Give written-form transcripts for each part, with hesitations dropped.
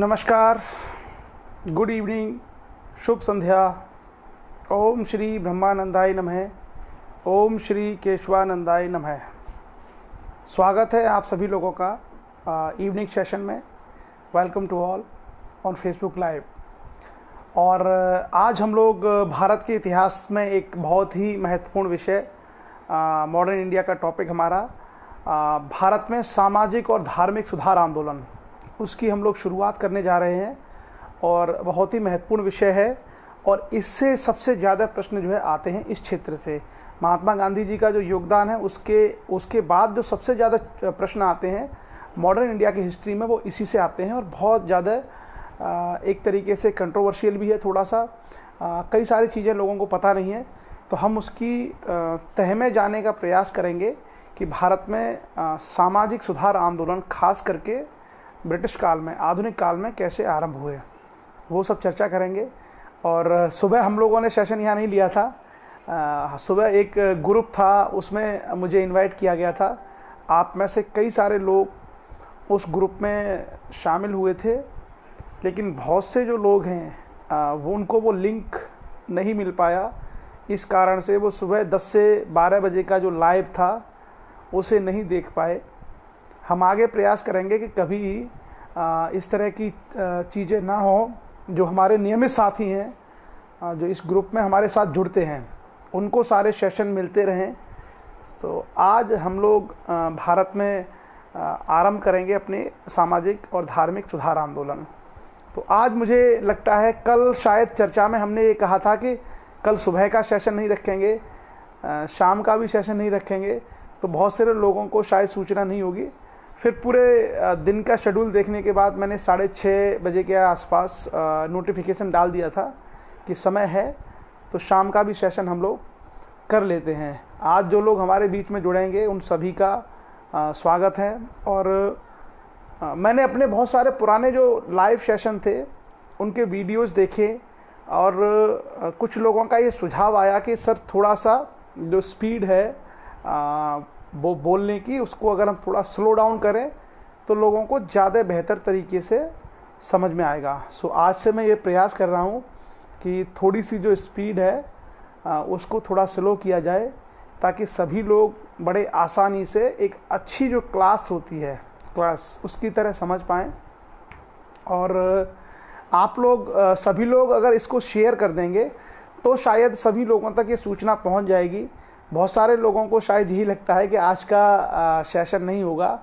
नमस्कार, good evening, शुभ संध्या। ओम श्री ब्रह्मानंदाय नमः, ओम श्री केशवानंदाय नमः। स्वागत है आप सभी लोगों का इवनिंग सेशन में। Welcome to all on Facebook live. और आज हम लोग भारत के इतिहास में एक बहुत ही महत्वपूर्ण विषय, मॉडर्न इंडिया का टॉपिक हमारा, भारत में सामाजिक और धार्मिक सुधार आंदोलन, उसकी हम लोग शुरुआत करने जा रहे हैं। और बहुत ही महत्वपूर्ण विषय है और इससे सबसे ज़्यादा प्रश्न जो है आते हैं इस क्षेत्र से। महात्मा गांधी जी का जो योगदान है उसके बाद जो सबसे ज़्यादा प्रश्न आते हैं मॉडर्न इंडिया की हिस्ट्री में, वो इसी से आते हैं। और बहुत ज़्यादा एक तरीके से कंट्रोवर्शियल भी है थोड़ा सा। कई सारी चीज़ें लोगों को पता नहीं है, तो हम उसकी तह में जाने का प्रयास करेंगे कि भारत में सामाजिक सुधार आंदोलन खास करके ब्रिटिश काल में, आधुनिक काल में कैसे आरंभ हुए, वो सब चर्चा करेंगे। और सुबह हम लोगों ने सेशन यहाँ नहीं लिया था। सुबह एक ग्रुप था, उसमें मुझे इनवाइट किया गया था। आप में से कई सारे लोग उस ग्रुप में शामिल हुए थे, लेकिन बहुत से जो लोग हैं उनको वो लिंक नहीं मिल पाया। इस कारण से वो सुबह 10 से 12 बजे का जो लाइव था उसे नहीं देख पाए। हम आगे प्रयास करेंगे कि कभी इस तरह की चीज़ें ना हो। जो हमारे नियमित साथी हैं, जो इस ग्रुप में हमारे साथ जुड़ते हैं, उनको सारे सेशन मिलते रहें। तो आज हम लोग भारत में आरंभ करेंगे अपने सामाजिक और धार्मिक सुधार आंदोलन। तो आज मुझे लगता है, कल शायद चर्चा में हमने ये कहा था कि कल सुबह का सेशन नहीं रखेंगे, शाम का भी सेशन नहीं रखेंगे, तो बहुत सारे लोगों को शायद सूचना नहीं होगी। फिर पूरे दिन का शेड्यूल देखने के बाद मैंने 6:30 बजे के आसपास नोटिफिकेशन डाल दिया था कि समय है, तो शाम का भी सेशन हम लोग कर लेते हैं। आज जो लोग हमारे बीच में जुड़ेंगे उन सभी का स्वागत है। और मैंने अपने बहुत सारे पुराने जो लाइव सेशन थे उनके वीडियोस देखे, और कुछ लोगों का ये सुझाव आया कि सर थोड़ा सा जो स्पीड है वो बोलने की, उसको अगर हम थोड़ा स्लो डाउन करें तो लोगों को ज़्यादा बेहतर तरीके से समझ में आएगा। सो आज से मैं ये प्रयास कर रहा हूँ कि थोड़ी सी जो स्पीड है उसको थोड़ा स्लो किया जाए, ताकि सभी लोग बड़े आसानी से एक अच्छी जो क्लास होती है, क्लास उसकी तरह समझ पाएँ। और आप लोग सभी लोग अगर इसको शेयर कर देंगे तो शायद सभी लोगों तक ये सूचना पहुँच जाएगी। बहुत सारे लोगों को शायद यही लगता है कि आज का सेशन नहीं होगा,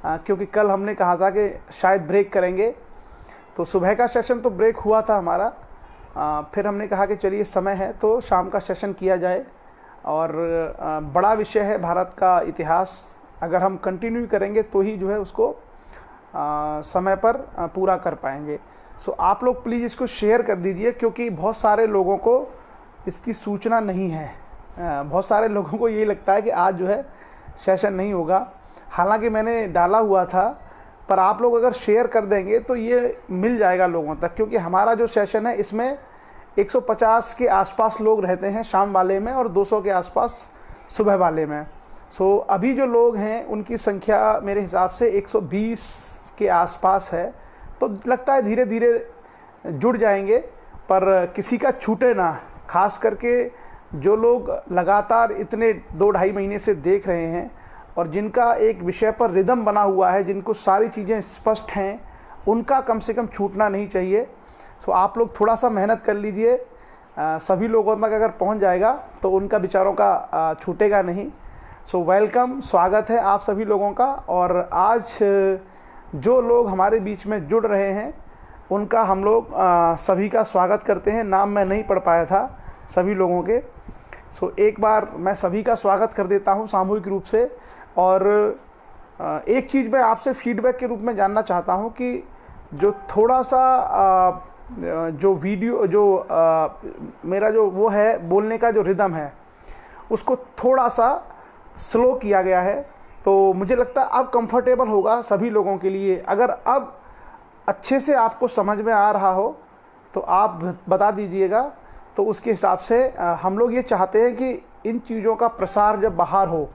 क्योंकि कल हमने कहा था कि शायद ब्रेक करेंगे। तो सुबह का सेशन तो ब्रेक हुआ था हमारा, फिर हमने कहा कि चलिए समय है तो शाम का सेशन किया जाए। और बड़ा विषय है भारत का इतिहास, अगर हम कंटिन्यू करेंगे तो ही जो है उसको समय पर पूरा कर पाएंगे। सो आप लोग प्लीज़ इसको शेयर कर दीजिए, क्योंकि बहुत सारे लोगों को इसकी सूचना नहीं है। बहुत सारे लोगों को यही लगता है कि आज जो है सेशन नहीं होगा। हालांकि मैंने डाला हुआ था, पर आप लोग अगर शेयर कर देंगे तो ये मिल जाएगा लोगों तक, क्योंकि हमारा जो सेशन है इसमें 150 के आसपास लोग रहते हैं शाम वाले में, और 200 के आसपास सुबह वाले में। सो अभी जो लोग हैं उनकी संख्या मेरे हिसाब से 120 के आसपास है। तो लगता है धीरे धीरे जुड़ जाएंगे, पर किसी का छूटे ना। खास करके जो लोग लगातार इतने 2-2.5 महीने से देख रहे हैं और जिनका एक विषय पर रिदम बना हुआ है, जिनको सारी चीज़ें स्पष्ट हैं, उनका कम से कम छूटना नहीं चाहिए। सो आप लोग थोड़ा सा मेहनत कर लीजिए। सभी लोगों तक अगर पहुंच जाएगा तो उनका विचारों का छूटेगा नहीं। सो वेलकम, स्वागत है आप सभी लोगों का। और आज जो लोग हमारे बीच में जुड़ रहे हैं उनका हम लोग सभी का स्वागत करते हैं। नाम मैं नहीं पढ़ पाया था सभी लोगों के, सो एक बार मैं सभी का स्वागत कर देता हूं सामूहिक रूप से। और एक चीज़ मैं आपसे फीडबैक के रूप में जानना चाहता हूं कि जो थोड़ा सा जो वीडियो जो मेरा जो वो है बोलने का जो रिदम है उसको थोड़ा सा स्लो किया गया है, तो मुझे लगता है अब कंफर्टेबल होगा सभी लोगों के लिए। अगर अब अच्छे से आपको समझ में आ रहा हो तो आप बता दीजिएगा, तो उसके हिसाब से हम लोग ये चाहते हैं कि इन चीज़ों का प्रसार जब बाहर हो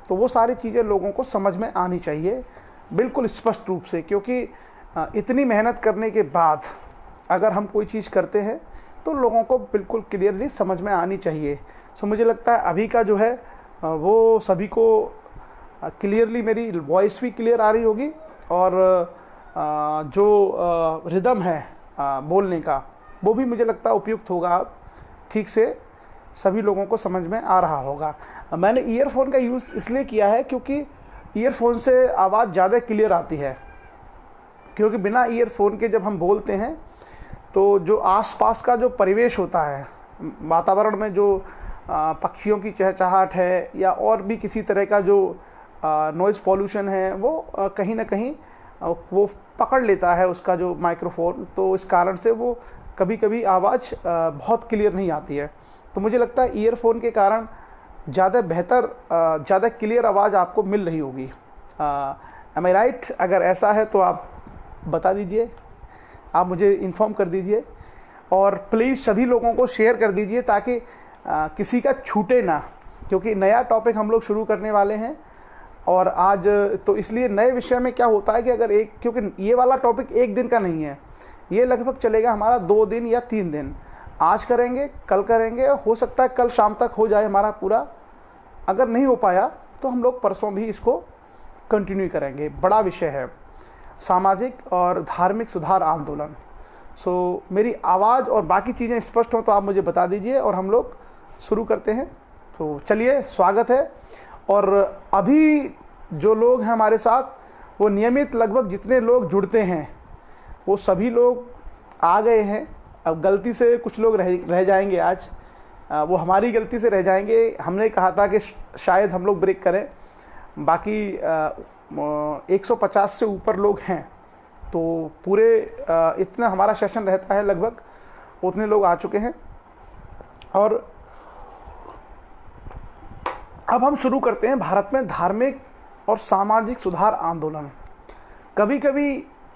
तो वो सारी चीज़ें लोगों को समझ में आनी चाहिए बिल्कुल स्पष्ट रूप से। क्योंकि इतनी मेहनत करने के बाद अगर हम कोई चीज़ करते हैं तो लोगों को बिल्कुल क्लियरली समझ में आनी चाहिए। सो मुझे लगता है अभी का जो है वो सभी को क्लियरली मेरी वॉइस भी क्लियर आ रही होगी और जो रिदम है बोलने का वो भी मुझे लगता है उपयुक्त होगा, ठीक से सभी लोगों को समझ में आ रहा होगा। मैंने ईयरफोन का यूज़ इसलिए किया है क्योंकि ईयरफोन से आवाज़ ज़्यादा क्लियर आती है, क्योंकि बिना ईयरफोन के जब हम बोलते हैं तो जो आसपास का जो परिवेश होता है, वातावरण में जो पक्षियों की चहचहाहट है या और भी किसी तरह का जो नॉइज़ पॉल्यूशन है वो कहीं ना कहीं वो पकड़ लेता है उसका जो माइक्रोफोन, तो इस कारण से वो कभी कभी आवाज़ बहुत क्लियर नहीं आती है। तो मुझे लगता है ईयरफोन के कारण ज़्यादा बेहतर ज़्यादा क्लियर आवाज़ आपको मिल रही होगी। एम आई राइट? अगर ऐसा है तो आप बता दीजिए, आप मुझे इन्फॉर्म कर दीजिए और प्लीज़ सभी लोगों को शेयर कर दीजिए ताकि किसी का छूटे ना, क्योंकि नया टॉपिक हम लोग शुरू करने वाले हैं। और आज तो इसलिए नए विषय में क्या होता है कि अगर क्योंकि ये वाला टॉपिक एक दिन का नहीं है, ये लगभग चलेगा हमारा 2 दिन या 3 दिन। आज करेंगे, कल करेंगे, हो सकता है कल शाम तक हो जाए हमारा पूरा, अगर नहीं हो पाया तो हम लोग परसों भी इसको कंटिन्यू करेंगे। बड़ा विषय है सामाजिक और धार्मिक सुधार आंदोलन। सो मेरी आवाज़ और बाकी चीज़ें स्पष्ट हों तो आप मुझे बता दीजिए और हम लोग शुरू करते हैं। तो चलिए, स्वागत है। और अभी जो लोग हैं हमारे साथ वो नियमित लगभग जितने लोग जुड़ते हैं वो सभी लोग आ गए हैं। अब गलती से कुछ लोग रह जाएंगे आज, वो हमारी गलती से रह जाएंगे। हमने कहा था कि शायद हम लोग ब्रेक करें, बाकी 150 से ऊपर लोग हैं तो पूरे इतना हमारा सेशन रहता है, लगभग उतने लोग आ चुके हैं। और अब हम शुरू करते हैं भारत में धार्मिक और सामाजिक सुधार आंदोलन। कभी कभी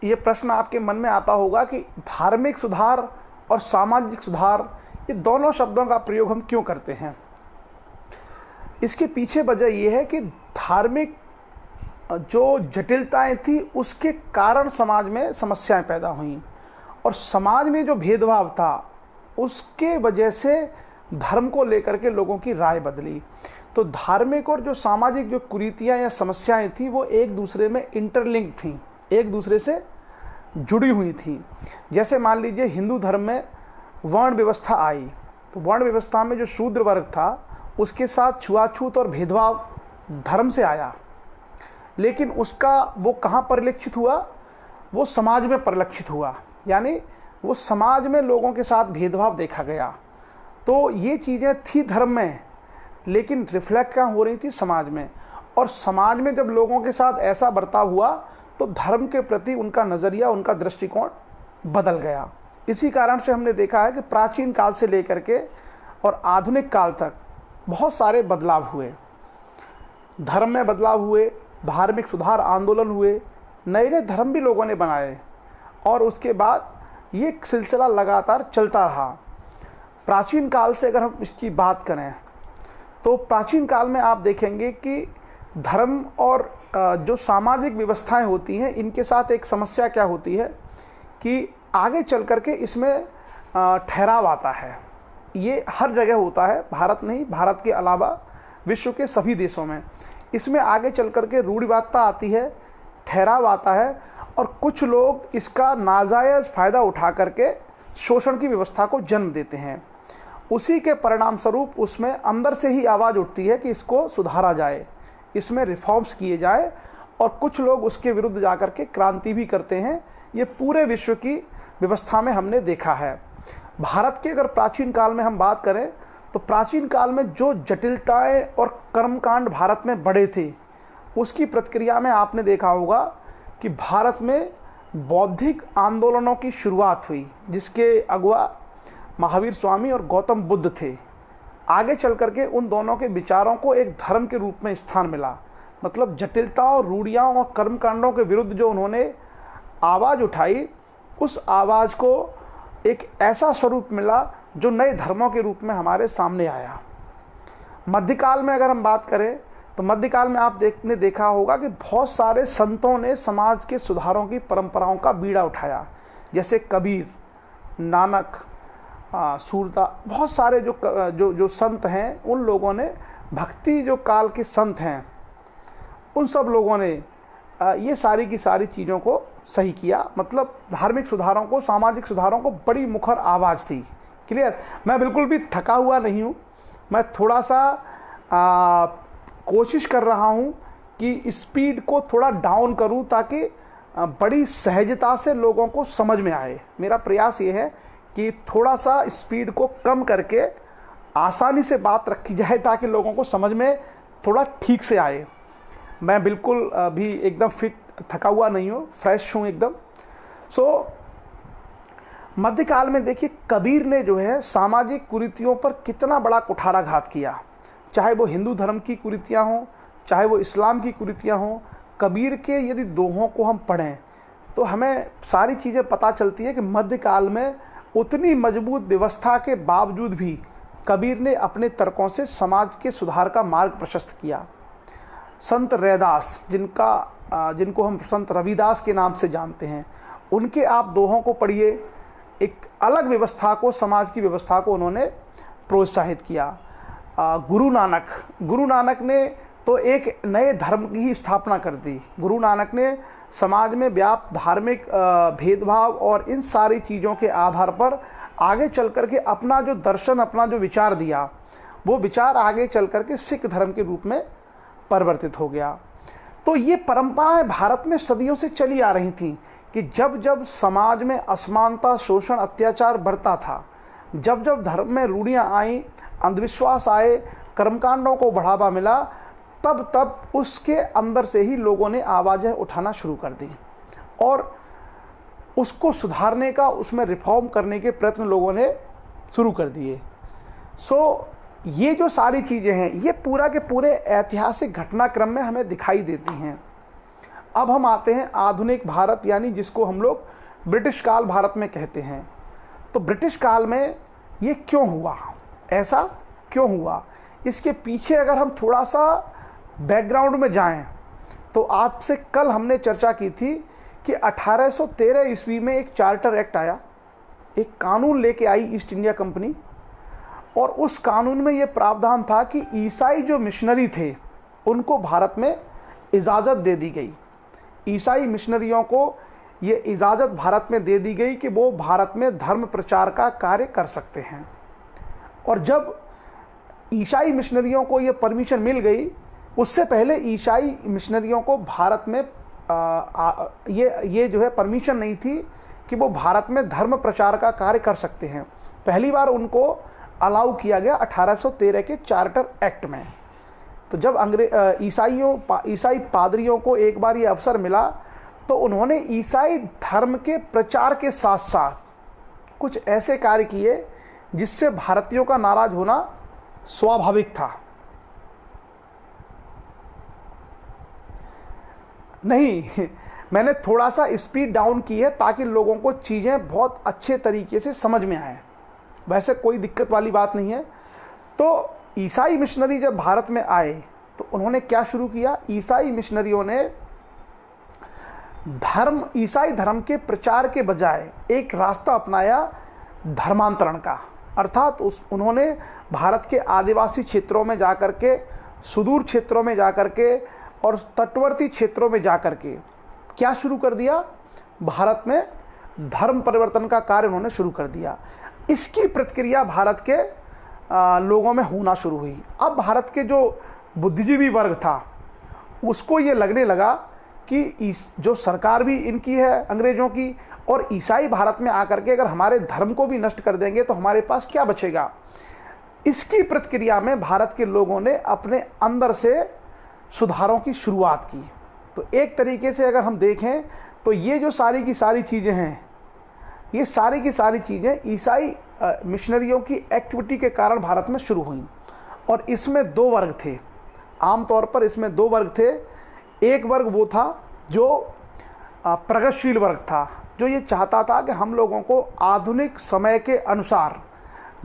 ये प्रश्न आपके मन में आता होगा कि धार्मिक सुधार और सामाजिक सुधार, ये दोनों शब्दों का प्रयोग हम क्यों करते हैं। इसके पीछे वजह यह है कि धार्मिक जो जटिलताएं थी उसके कारण समाज में समस्याएं पैदा हुई और समाज में जो भेदभाव था उसके वजह से धर्म को लेकर के लोगों की राय बदली। तो धार्मिक और जो सामाजिक जो कुरीतियां या समस्याएं थी वो एक दूसरे में इंटरलिंक थी, एक दूसरे से जुड़ी हुई थी। जैसे मान लीजिए हिंदू धर्म में वर्ण व्यवस्था आई, तो वर्ण व्यवस्था में जो शूद्र वर्ग था उसके साथ छुआछूत और भेदभाव धर्म से आया, लेकिन उसका वो कहाँ परिलक्षित हुआ, वो समाज में परिलक्षित हुआ, यानी वो समाज में लोगों के साथ भेदभाव देखा गया। तो ये चीज़ें थी धर्म में, लेकिन रिफ्लेक्ट कहाँ हो रही थी, समाज में। और समाज में जब लोगों के साथ ऐसा बर्ताव हुआ तो धर्म के प्रति उनका नज़रिया, उनका दृष्टिकोण बदल गया। इसी कारण से हमने देखा है कि प्राचीन काल से लेकर के और आधुनिक काल तक बहुत सारे बदलाव हुए, धर्म में बदलाव हुए, धार्मिक सुधार आंदोलन हुए, नए नए धर्म भी लोगों ने बनाए और उसके बाद ये सिलसिला लगातार चलता रहा। प्राचीन काल से अगर हम इसकी बात करें तो प्राचीन काल में आप देखेंगे कि धर्म और जो सामाजिक व्यवस्थाएं होती हैं इनके साथ एक समस्या क्या होती है कि आगे चल करके इसमें ठहराव आता है। ये हर जगह होता है, भारत नहीं, भारत के अलावा विश्व के सभी देशों में इसमें आगे चल करके रूढ़िवादिता आती है, ठहराव आता है और कुछ लोग इसका नाजायज़ फ़ायदा उठा करके शोषण की व्यवस्था को जन्म देते हैं। उसी के परिणाम स्वरूप उसमें अंदर से ही आवाज़ उठती है कि इसको सुधारा जाए, इसमें रिफॉर्म्स किए जाए और कुछ लोग उसके विरुद्ध जाकर के क्रांति भी करते हैं। ये पूरे विश्व की व्यवस्था में हमने देखा है। भारत के अगर प्राचीन काल में हम बात करें तो प्राचीन काल में जो जटिलताएं और कर्मकांड भारत में बढ़े थे उसकी प्रतिक्रिया में आपने देखा होगा कि भारत में बौद्धिक आंदोलनों की शुरुआत हुई, जिसके अगुआ महावीर स्वामी और गौतम बुद्ध थे। आगे चल करके उन दोनों के विचारों को एक धर्म के रूप में स्थान मिला, मतलब जटिलताओं, रूढ़ियों और कर्मकांडों के विरुद्ध जो उन्होंने आवाज़ उठाई, उस आवाज़ को एक ऐसा स्वरूप मिला जो नए धर्मों के रूप में हमारे सामने आया। मध्यकाल में अगर हम बात करें तो मध्यकाल में आपने देखा होगा कि बहुत सारे संतों ने समाज के सुधारों की परंपराओं का बीड़ा उठाया, जैसे कबीर, नानक, सूरदास, बहुत सारे जो संत हैं, उन लोगों ने, भक्ति जो काल के संत हैं, उन सब लोगों ने ये सारी की सारी चीज़ों को सही किया। मतलब धार्मिक सुधारों को, सामाजिक सुधारों को बड़ी मुखर आवाज़ थी। क्लियर? मैं बिल्कुल भी थका हुआ नहीं हूँ, मैं थोड़ा सा कोशिश कर रहा हूँ कि स्पीड को थोड़ा डाउन करूँ ताकि बड़ी सहजता से लोगों को समझ में आए। मेरा प्रयास ये है कि थोड़ा सा स्पीड को कम करके आसानी से बात रखी जाए ताकि लोगों को समझ में थोड़ा ठीक से आए। मैं बिल्कुल भी एकदम फिट, थका हुआ नहीं हूँ, फ्रेश हूँ एकदम। मध्यकाल में देखिए कबीर ने जो है सामाजिक कुरीतियों पर कितना बड़ा कुठाराघात किया, चाहे वो हिंदू धर्म की कुरीतियाँ हों, चाहे वो इस्लाम की कुरीतियाँ हों। कबीर के यदि दोहों को हम पढ़ें तो हमें सारी चीज़ें पता चलती है कि मध्यकाल में उतनी मजबूत व्यवस्था के बावजूद भी कबीर ने अपने तर्कों से समाज के सुधार का मार्ग प्रशस्त किया। संत रैदास, जिनको हम संत रविदास के नाम से जानते हैं, उनके आप दोहों को पढ़िए। एक अलग व्यवस्था को, समाज की व्यवस्था को उन्होंने प्रोत्साहित किया। गुरु नानक ने तो एक नए धर्म की ही स्थापना कर दी। गुरु नानक ने समाज में व्याप्त धार्मिक भेदभाव और इन सारी चीज़ों के आधार पर आगे चल कर के अपना जो दर्शन, अपना जो विचार दिया, वो विचार आगे चल कर के सिख धर्म के रूप में परिवर्तित हो गया। तो ये परंपराएं भारत में सदियों से चली आ रही थी कि जब जब समाज में असमानता, शोषण, अत्याचार बढ़ता था, जब जब धर्म में रूढ़ियाँ आई, अंधविश्वास आए, कर्मकांडों को बढ़ावा मिला, तब तब उसके अंदर से ही लोगों ने आवाज़ें उठाना शुरू कर दी और उसको सुधारने का, उसमें रिफॉर्म करने के प्रयत्न लोगों ने शुरू कर दिए। ये जो सारी चीज़ें हैं, ये पूरा के पूरे ऐतिहासिक घटनाक्रम में हमें दिखाई देती हैं। अब हम आते हैं आधुनिक भारत, यानी जिसको हम लोग ब्रिटिश काल भारत में कहते हैं। तो ब्रिटिश काल में ये क्यों हुआ, ऐसा क्यों हुआ, इसके पीछे अगर हम थोड़ा सा बैकग्राउंड में जाएं तो आपसे कल हमने चर्चा की थी कि 1813 ईस्वी में एक चार्टर एक्ट आया, एक कानून लेके आई ईस्ट इंडिया कंपनी, और उस कानून में ये प्रावधान था कि ईसाई जो मिशनरी थे उनको भारत में इजाज़त दे दी गई। ईसाई मिशनरियों को ये इजाज़त भारत में दे दी गई कि वो भारत में धर्म प्रचार का कार्य कर सकते हैं। और जब ईसाई मिशनरियों को ये परमिशन मिल गई, उससे पहले ईसाई मिशनरियों को भारत में ये जो है परमिशन नहीं थी कि वो भारत में धर्म प्रचार का कार्य कर सकते हैं। पहली बार उनको अलाउ किया गया 1813 के चार्टर एक्ट में। तो जब ईसाई पादरियों को एक बार ये अवसर मिला तो उन्होंने ईसाई धर्म के प्रचार के साथ साथ कुछ ऐसे कार्य किए जिससे भारतीयों का नाराज होना स्वाभाविक था। नहीं, मैंने थोड़ा सा स्पीड डाउन की है ताकि लोगों को चीज़ें बहुत अच्छे तरीके से समझ में आए। वैसे कोई दिक्कत वाली बात नहीं है। तो ईसाई मिशनरी जब भारत में आए तो उन्होंने क्या शुरू किया, ईसाई मिशनरियों ने ईसाई धर्म के प्रचार के बजाय एक रास्ता अपनाया धर्मांतरण का। अर्थात उन्होंने भारत के आदिवासी क्षेत्रों में जाकर के, सुदूर क्षेत्रों में जाकर के और तटवर्ती क्षेत्रों में जाकर के क्या शुरू कर दिया, भारत में धर्म परिवर्तन का कार्य उन्होंने शुरू कर दिया। इसकी प्रतिक्रिया भारत के लोगों में होना शुरू हुई। अब भारत के जो बुद्धिजीवी वर्ग था उसको ये लगने लगा कि जो सरकार भी इनकी है अंग्रेज़ों की, और ईसाई भारत में आकर के अगर हमारे धर्म को भी नष्ट कर देंगे तो हमारे पास क्या बचेगा। इसकी प्रतिक्रिया में भारत के लोगों ने अपने अंदर से सुधारों की शुरुआत की। तो एक तरीके से अगर हम देखें तो ये जो सारी की सारी चीज़ें हैं, ये सारी की सारी चीज़ें ईसाई मिशनरियों की एक्टिविटी के कारण भारत में शुरू हुई। और इसमें दो वर्ग थे, आमतौर पर इसमें दो वर्ग थे। एक वर्ग वो था जो प्रगतिशील वर्ग था, जो ये चाहता था कि हम लोगों को आधुनिक समय के अनुसार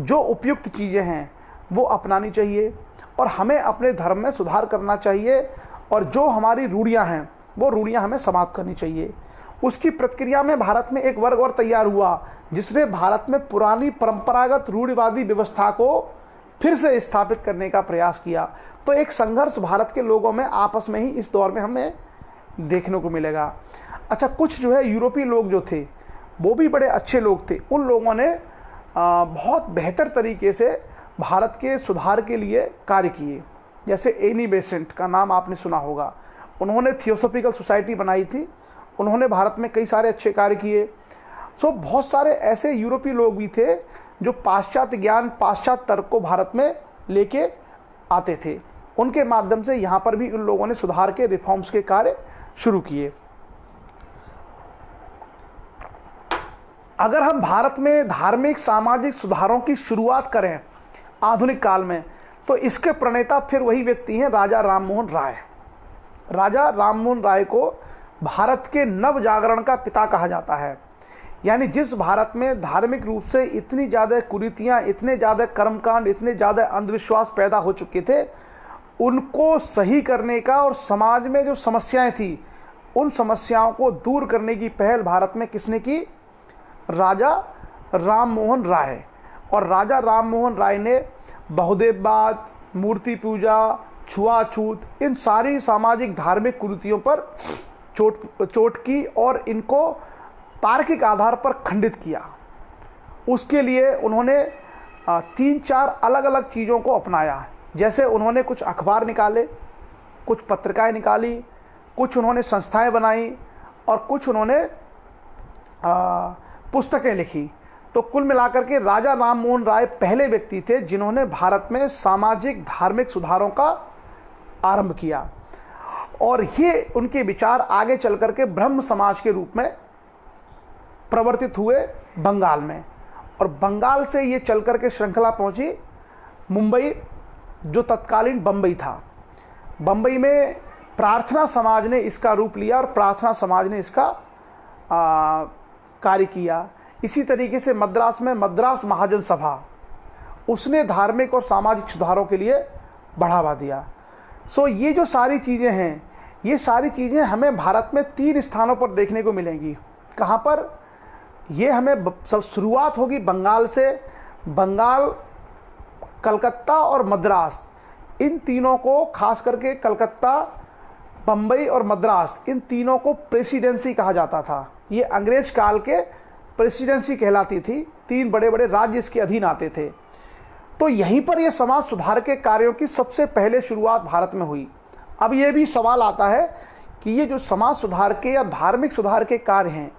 जो उपयुक्त चीज़ें हैं वो अपनानी चाहिए, और हमें अपने धर्म में सुधार करना चाहिए और जो हमारी रूढ़ियाँ हैं वो रूढ़ियाँ हमें समाप्त करनी चाहिए। उसकी प्रतिक्रिया में भारत में एक वर्ग और तैयार हुआ जिसने भारत में पुरानी परंपरागत रूढ़िवादी व्यवस्था को फिर से स्थापित करने का प्रयास किया। तो एक संघर्ष भारत के लोगों में आपस में ही इस दौर में हमें देखने को मिलेगा। अच्छा, कुछ जो है यूरोपीय लोग जो थे वो भी बड़े अच्छे लोग थे। उन लोगों ने बहुत बेहतर तरीके से भारत के सुधार के लिए कार्य किए। जैसे एनी बेसेंट का नाम आपने सुना होगा, उन्होंने थियोसॉफिकल सोसाइटी बनाई थी, उन्होंने भारत में कई सारे अच्छे कार्य किए। सो बहुत सारे ऐसे यूरोपीय लोग भी थे जो पाश्चात्य ज्ञान, पाश्चात्य तर्क को भारत में लेके आते थे। उनके माध्यम से यहाँ पर भी उन लोगों ने सुधार के, रिफॉर्म्स के कार्य शुरू किए। अगर हम भारत में धार्मिक सामाजिक सुधारों की शुरुआत करें आधुनिक काल में, तो इसके प्रणेता फिर वही व्यक्ति हैं, राजा राममोहन राय। राजा राममोहन राय को भारत के नव जागरण का पिता कहा जाता है। यानी जिस भारत में धार्मिक रूप से इतनी ज़्यादा कुरीतियाँ, इतने ज़्यादा कर्मकांड, इतने ज़्यादा अंधविश्वास पैदा हो चुके थे, उनको सही करने का और समाज में जो समस्याएं थी उन समस्याओं को दूर करने की पहल भारत में किसने की? राजा राममोहन राय। और राजा राममोहन राय ने बहुदेववाद, मूर्ति पूजा, छुआछूत, इन सारी सामाजिक धार्मिक कुरीतियों पर चोट की और इनको तार्किक आधार पर खंडित किया। उसके लिए उन्होंने 3-4 अलग अलग चीज़ों को अपनाया। जैसे उन्होंने कुछ अखबार निकाले, कुछ पत्रिकाएं निकाली, कुछ उन्होंने संस्थाएं बनाई और कुछ उन्होंने पुस्तकें लिखी। तो कुल मिलाकर के राजा राममोहन राय पहले व्यक्ति थे जिन्होंने भारत में सामाजिक धार्मिक सुधारों का आरंभ किया। और ये उनके विचार आगे चल करके ब्रह्म समाज के रूप में प्रवर्तित हुए बंगाल में। और बंगाल से ये चल करके श्रृंखला पहुंची मुंबई, जो तत्कालीन बम्बई था। बम्बई में प्रार्थना समाज ने इसका रूप लिया और प्रार्थना समाज ने इसका कार्य किया। इसी तरीके से मद्रास में मद्रास महाजन सभा, उसने धार्मिक और सामाजिक सुधारों के लिए बढ़ावा दिया। सो ये जो सारी चीज़ें हैं, ये सारी चीज़ें हमें भारत में 3 स्थानों पर देखने को मिलेंगी। कहाँ पर? ये हमें सब शुरुआत होगी बंगाल से। बंगाल, कलकत्ता और मद्रास, इन तीनों को, खास करके कलकत्ता, बम्बई और मद्रास, इन तीनों को प्रेसिडेंसी कहा जाता था। ये अंग्रेज काल के प्रेसिडेंसी कहलाती थी। 3 बड़े बड़े राज्य इसके अधीन आते थे। तो यहीं पर यह समाज सुधार के कार्यों की सबसे पहले शुरुआत भारत में हुई। अब ये भी सवाल आता है कि ये जो समाज सुधार के या धार्मिक सुधार के कार्य हैं,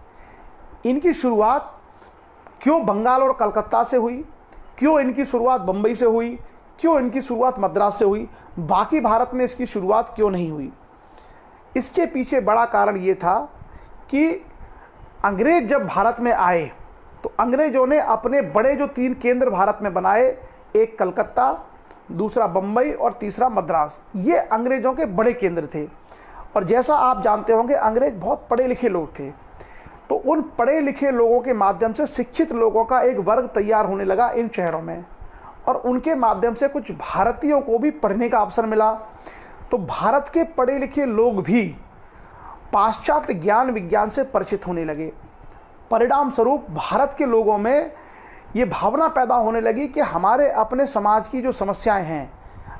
इनकी शुरुआत क्यों बंगाल और कलकत्ता से हुई, क्यों इनकी शुरुआत बम्बई से हुई, क्यों इनकी शुरुआत मद्रास से हुई, बाकी भारत में इसकी शुरुआत क्यों नहीं हुई? इसके पीछे बड़ा कारण ये था कि अंग्रेज जब भारत में आए तो अंग्रेजों ने अपने बड़े जो 3 केंद्र भारत में बनाए, एक कलकत्ता, दूसरा बम्बई और तीसरा मद्रास। ये अंग्रेजों के बड़े केंद्र थे। और जैसा आप जानते होंगे, अंग्रेज बहुत पढ़े लिखे लोग थे। तो उन पढ़े लिखे लोगों के माध्यम से शिक्षित लोगों का एक वर्ग तैयार होने लगा इन शहरों में, और उनके माध्यम से कुछ भारतीयों को भी पढ़ने का अवसर मिला। तो भारत के पढ़े लिखे लोग भी पाश्चात्य ज्ञान विज्ञान से परिचित होने लगे। परिणाम स्वरूप भारत के लोगों में ये भावना पैदा होने लगी कि हमारे अपने समाज की जो समस्याएं हैं,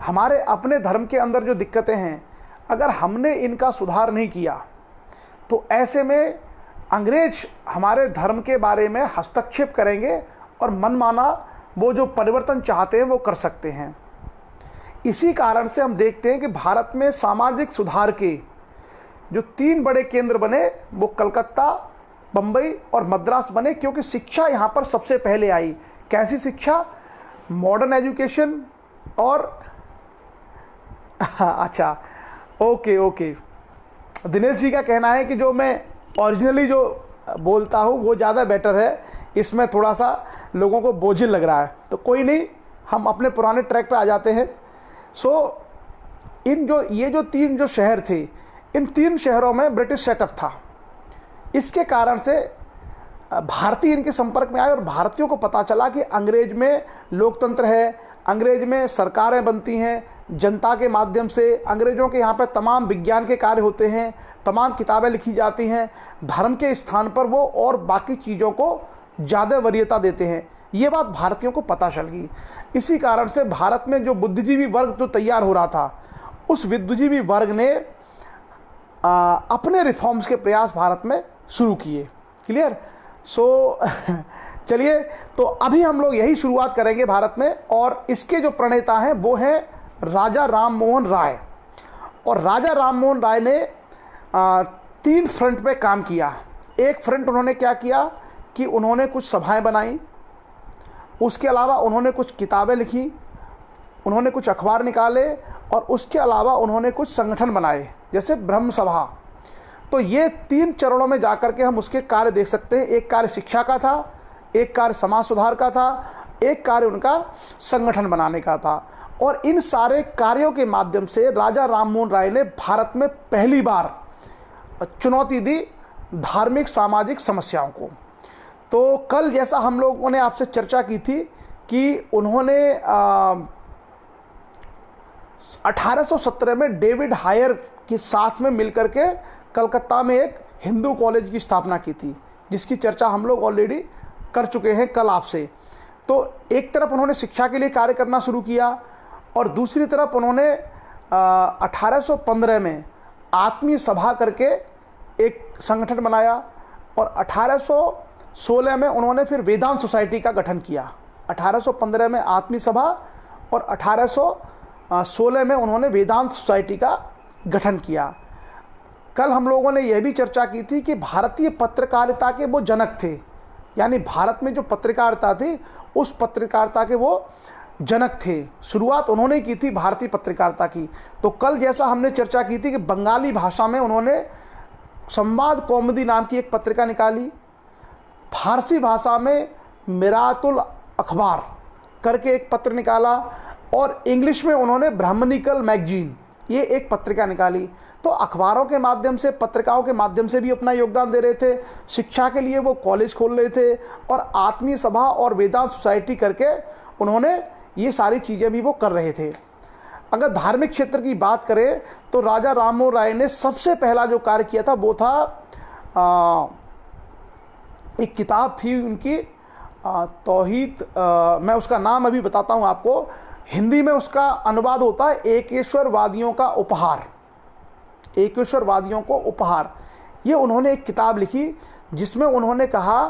हमारे अपने धर्म के अंदर जो दिक्कतें हैं, अगर हमने इनका सुधार नहीं किया तो ऐसे में अंग्रेज हमारे धर्म के बारे में हस्तक्षेप करेंगे और मनमाना वो जो परिवर्तन चाहते हैं वो कर सकते हैं। इसी कारण से हम देखते हैं कि भारत में सामाजिक सुधार के जो 3 बड़े केंद्र बने, वो कलकत्ता, बम्बई और मद्रास बने, क्योंकि शिक्षा यहाँ पर सबसे पहले आई। कैसी शिक्षा? Modern education. और अच्छा, ओके, दिनेश जी का कहना है कि जो मैं ओरिजिनली जो बोलता हूँ वो ज़्यादा बेटर है, इसमें थोड़ा सा लोगों को बोझिल लग रहा है। तो कोई नहीं, हम अपने पुराने ट्रैक पे आ जाते हैं। सो ये जो 3 जो शहर थे, इन 3 शहरों में ब्रिटिश सेटअप था। इसके कारण से भारतीय इनके संपर्क में आए और भारतीयों को पता चला कि अंग्रेज में लोकतंत्र है, अंग्रेज में सरकारें बनती हैं, जनता के माध्यम से, अंग्रेज़ों के यहाँ पर तमाम विज्ञान के कार्य होते हैं, तमाम किताबें लिखी जाती हैं, धर्म के स्थान पर वो और बाकी चीज़ों को ज़्यादा वरीयता देते हैं। ये बात भारतीयों को पता चल गई। इसी कारण से भारत में जो बुद्धिजीवी वर्ग जो तैयार हो रहा था, उस बुद्धिजीवी वर्ग ने अपने रिफॉर्म्स के प्रयास भारत में शुरू किए। क्लियर? सो चलिए, तो अभी हम लोग यही शुरुआत करेंगे भारत में, और इसके जो प्रणेता हैं वो हैं राजा राम मोहन राय। और राजा राम मोहन राय ने 3 फ्रंट पे काम किया। एक फ्रंट उन्होंने क्या किया कि उन्होंने कुछ सभाएं बनाई, उसके अलावा उन्होंने कुछ किताबें लिखी, उन्होंने कुछ अखबार निकाले, और उसके अलावा उन्होंने कुछ संगठन बनाए जैसे ब्रह्म सभा। तो ये 3 चरणों में जाकर के हम उसके कार्य देख सकते हैं। एक कार्य शिक्षा का था, एक कार्य समाज सुधार का था, एक कार्य उनका संगठन बनाने का था। और इन सारे कार्यों के माध्यम से राजा राम मोहन राय ने भारत में पहली बार चुनौती दी धार्मिक सामाजिक समस्याओं को। तो कल जैसा हम लोगों ने आपसे चर्चा की थी कि उन्होंने 1817 में डेविड हायर के साथ में मिलकर के कलकत्ता में एक हिंदू कॉलेज की स्थापना की थी, जिसकी चर्चा हम लोग ऑलरेडी कर चुके हैं कल आपसे। तो एक तरफ उन्होंने शिक्षा के लिए कार्य करना शुरू किया, और दूसरी तरफ उन्होंने 1815 में आत्मीय सभा करके एक संगठन बनाया, और 1816 में उन्होंने फिर वेदांत सोसाइटी का गठन किया। 1815 में आत्मीय सभा और 1816 में उन्होंने वेदांत सोसाइटी का गठन किया। कल हम लोगों ने यह भी चर्चा की थी कि भारतीय पत्रकारिता के वो जनक थे, यानी भारत में जो पत्रकारिता थी उस पत्रकारिता के वो जनक थे। शुरुआत उन्होंने की थी भारतीय पत्रकारिता की। तो कल जैसा हमने चर्चा की थी कि बंगाली भाषा में उन्होंने संवाद कौमुदी नाम की एक पत्रिका निकाली, फारसी भाषा में मिरातुल अखबार करके एक पत्र निकाला, और इंग्लिश में उन्होंने ब्राह्मणिकल मैगजीन ये एक पत्रिका निकाली। तो अखबारों के माध्यम से, पत्रिकाओं के माध्यम से भी अपना योगदान दे रहे थे। शिक्षा के लिए वो कॉलेज खोल रहे थे, और आत्मीय सभा और वेदांत सोसाइटी करके उन्होंने ये सारी चीज़ें भी वो कर रहे थे। अगर धार्मिक क्षेत्र की बात करें तो राजा राम मोहन राय ने सबसे पहला जो कार्य किया था वो था एक किताब थी उनकी तौहीद, मैं उसका नाम अभी बताता हूँ आपको। हिंदी में उसका अनुवाद होता है एकेश्वरवादियों का उपहार, एकेश्वरवादियों को उपहार। ये उन्होंने एक किताब लिखी जिसमें उन्होंने कहा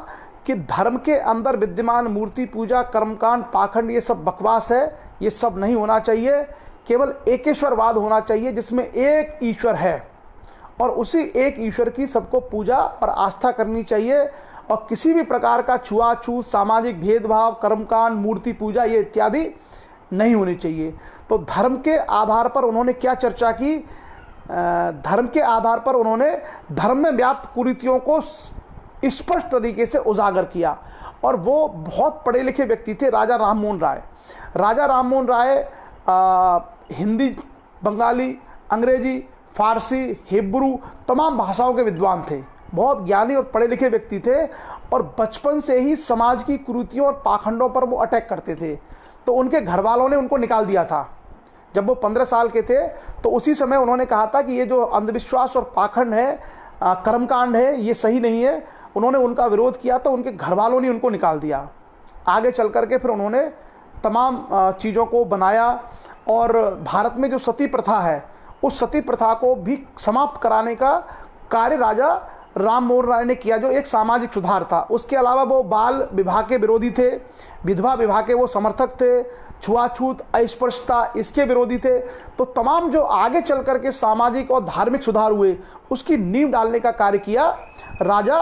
कि धर्म के अंदर विद्यमान मूर्ति पूजा, कर्मकांड, पाखंड ये सब बकवास है, ये सब नहीं होना चाहिए। केवल एकेश्वरवाद होना चाहिए जिसमें एक ईश्वर है, और उसी एक ईश्वर की सबको पूजा और आस्था करनी चाहिए, और किसी भी प्रकार का छुआछूत, सामाजिक भेदभाव, कर्मकांड, मूर्ति पूजा ये इत्यादि नहीं होनी चाहिए। तो धर्म के आधार पर उन्होंने क्या चर्चा की? धर्म के आधार पर उन्होंने धर्म में व्याप्त कुरीतियों को स्पष्ट तरीके से उजागर किया, और वो बहुत पढ़े लिखे व्यक्ति थे राजा राम मोहन राय। राजा राम मोहन राय हिंदी, बंगाली, अंग्रेजी, फारसी, हिब्रू तमाम भाषाओं के विद्वान थे, बहुत ज्ञानी और पढ़े लिखे व्यक्ति थे, और बचपन से ही समाज की कुरीतियों और पाखंडों पर वो अटैक करते थे। तो उनके घर वालों ने उनको निकाल दिया था जब वो 15 साल के थे। तो उसी समय उन्होंने कहा था कि ये जो अंधविश्वास और पाखंड है, कर्मकांड है, ये सही नहीं है। उन्होंने उनका विरोध किया तो उनके घर वालों ने उनको निकाल दिया। आगे चल करके फिर उन्होंने तमाम चीज़ों को बनाया, और भारत में जो सती प्रथा है उस सती प्रथा को भी समाप्त कराने का कार्य राजा राम मोहन राय ने किया, जो एक सामाजिक सुधार था। उसके अलावा वो बाल विवाह के विरोधी थे, विधवा विवाह के वो समर्थक थे, छुआछूत, अस्पृश्यता इसके विरोधी थे। तो तमाम जो आगे चल करके सामाजिक और धार्मिक सुधार हुए उसकी नींव डालने का कार्य किया राजा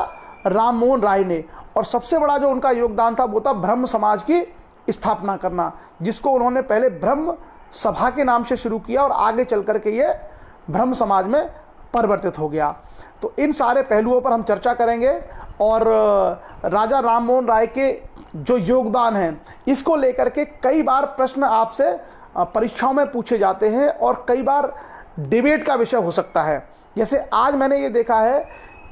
राम मोहन राय ने। और सबसे बड़ा जो उनका योगदान था वो था ब्रह्म समाज की स्थापना करना, जिसको उन्होंने पहले ब्रह्म सभा के नाम से शुरू किया, और आगे चल करके ये ब्रह्म समाज में परिवर्तित हो गया। तो इन सारे पहलुओं पर हम चर्चा करेंगे, और राजा राम मोहन राय के जो योगदान है इसको लेकर के कई बार प्रश्न आपसे परीक्षाओं में पूछे जाते हैं, और कई बार डिबेट का विषय हो सकता है। जैसे आज मैंने ये देखा है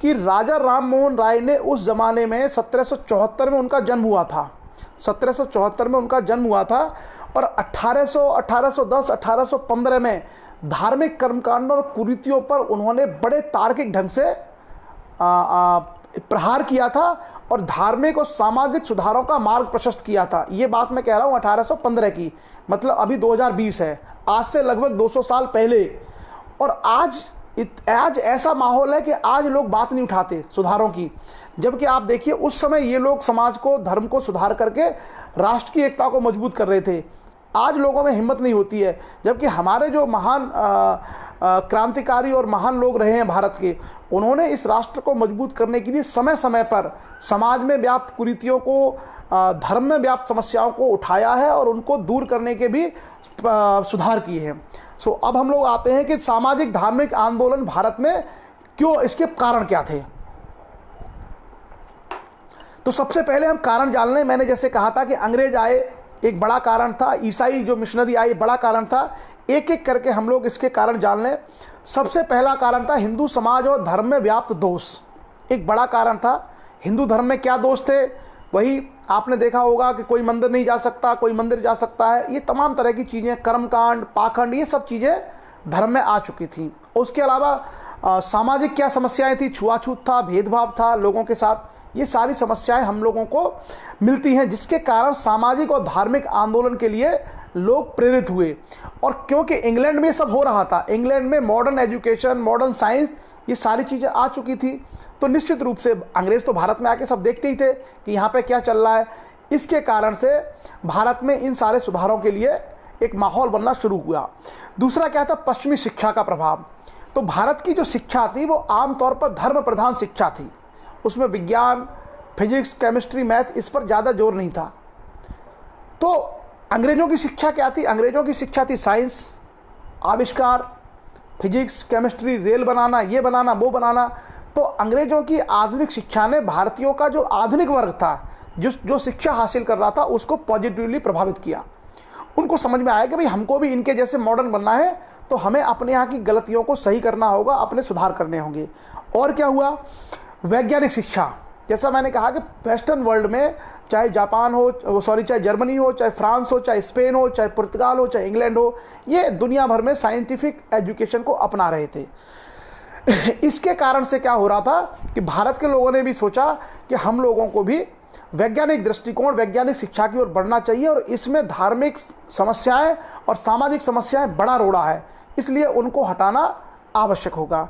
कि राजा राम मोहन राय ने उस ज़माने में 1774 में उनका जन्म हुआ था, 1774 में उनका जन्म हुआ था, और 1810, 1815 में धार्मिक कर्मकांडों और कुरीतियों पर उन्होंने बड़े तार्किक ढंग से प्रहार किया था और धार्मिक और सामाजिक सुधारों का मार्ग प्रशस्त किया था। ये बात मैं कह रहा हूँ 1815 की, मतलब अभी 2020 है, आज से लगभग 200 साल पहले। और आज ऐसा माहौल है कि आज लोग बात नहीं उठाते सुधारों की, जबकि आप देखिए उस समय ये लोग समाज को, धर्म को सुधार करके राष्ट्र की एकता को मजबूत कर रहे थे। आज लोगों में हिम्मत नहीं होती है, जबकि हमारे जो महान क्रांतिकारी और महान लोग रहे हैं भारत के, उन्होंने इस राष्ट्र को मजबूत करने के लिए समय समय पर समाज में व्याप्त कुरीतियों को, धर्म में व्याप्त समस्याओं को उठाया है और उनको दूर करने के भी सुधार किए हैं। सो अब हम लोग आते हैं कि सामाजिक धार्मिक आंदोलन भारत में क्यों, इसके कारण क्या थे। तो सबसे पहले हम कारण जान लें। मैंने जैसे कहा था कि अंग्रेज आए, एक बड़ा कारण था, ईसाई जो मिशनरी आए, बड़ा कारण था। एक एक करके हम लोग इसके कारण जान लें। सबसे पहला कारण था हिंदू समाज और धर्म में व्याप्त दोष, एक बड़ा कारण था। हिंदू धर्म में क्या दोष थे, वही आपने देखा होगा कि कोई मंदिर नहीं जा सकता, कोई मंदिर जा सकता है, ये तमाम तरह की चीज़ें, कर्मकांड, पाखंड, ये सब चीज़ें धर्म में आ चुकी थी। उसके अलावा सामाजिक क्या समस्याएं थी, छुआछूत था, भेदभाव था लोगों के साथ, ये सारी समस्याएं हम लोगों को मिलती हैं, जिसके कारण सामाजिक और धार्मिक आंदोलन के लिए लोग प्रेरित हुए। और क्योंकि इंग्लैंड में सब हो रहा था, इंग्लैंड में मॉडर्न एजुकेशन, मॉडर्न साइंस, ये सारी चीज़ें आ चुकी थी, तो निश्चित रूप से अंग्रेज तो भारत में आके सब देखते ही थे कि यहाँ पे क्या चल रहा है। इसके कारण से भारत में इन सारे सुधारों के लिए एक माहौल बनना शुरू हुआ। दूसरा क्या था, पश्चिमी शिक्षा का प्रभाव। तो भारत की जो शिक्षा थी वो आमतौर पर धर्म प्रधान शिक्षा थी, उसमें विज्ञान, फिजिक्स, केमिस्ट्री, मैथ, इस पर ज़्यादा जोर नहीं था। तो अंग्रेज़ों की शिक्षा क्या थी, अंग्रेज़ों की शिक्षा थी साइंस, आविष्कार, फिजिक्स, केमिस्ट्री, रेल बनाना, ये बनाना, वो बनाना। तो अंग्रेज़ों की आधुनिक शिक्षा ने भारतीयों का जो आधुनिक वर्ग था, जो शिक्षा हासिल कर रहा था, उसको पॉजिटिवली प्रभावित किया। उनको समझ में आया कि भाई हमको भी इनके जैसे मॉडर्न बनना है, तो हमें अपने यहाँ की गलतियों को सही करना होगा, अपने सुधार करने होंगे। और क्या हुआ, वैज्ञानिक शिक्षा। जैसा मैंने कहा कि वेस्टर्न वर्ल्ड में चाहे जापान हो, चाहे जर्मनी हो, चाहे फ्रांस हो, चाहे स्पेन हो, चाहे पुर्तगाल हो, चाहे इंग्लैंड हो, ये दुनिया भर में साइंटिफिक एजुकेशन को अपना रहे थे। इसके कारण से क्या हो रहा था कि भारत के लोगों ने भी सोचा कि हम लोगों को भी वैज्ञानिक दृष्टिकोण, वैज्ञानिक शिक्षा की ओर बढ़ना चाहिए, और इसमें धार्मिक समस्याएं और सामाजिक समस्याएं बड़ा रोड़ा है, इसलिए उनको हटाना आवश्यक होगा।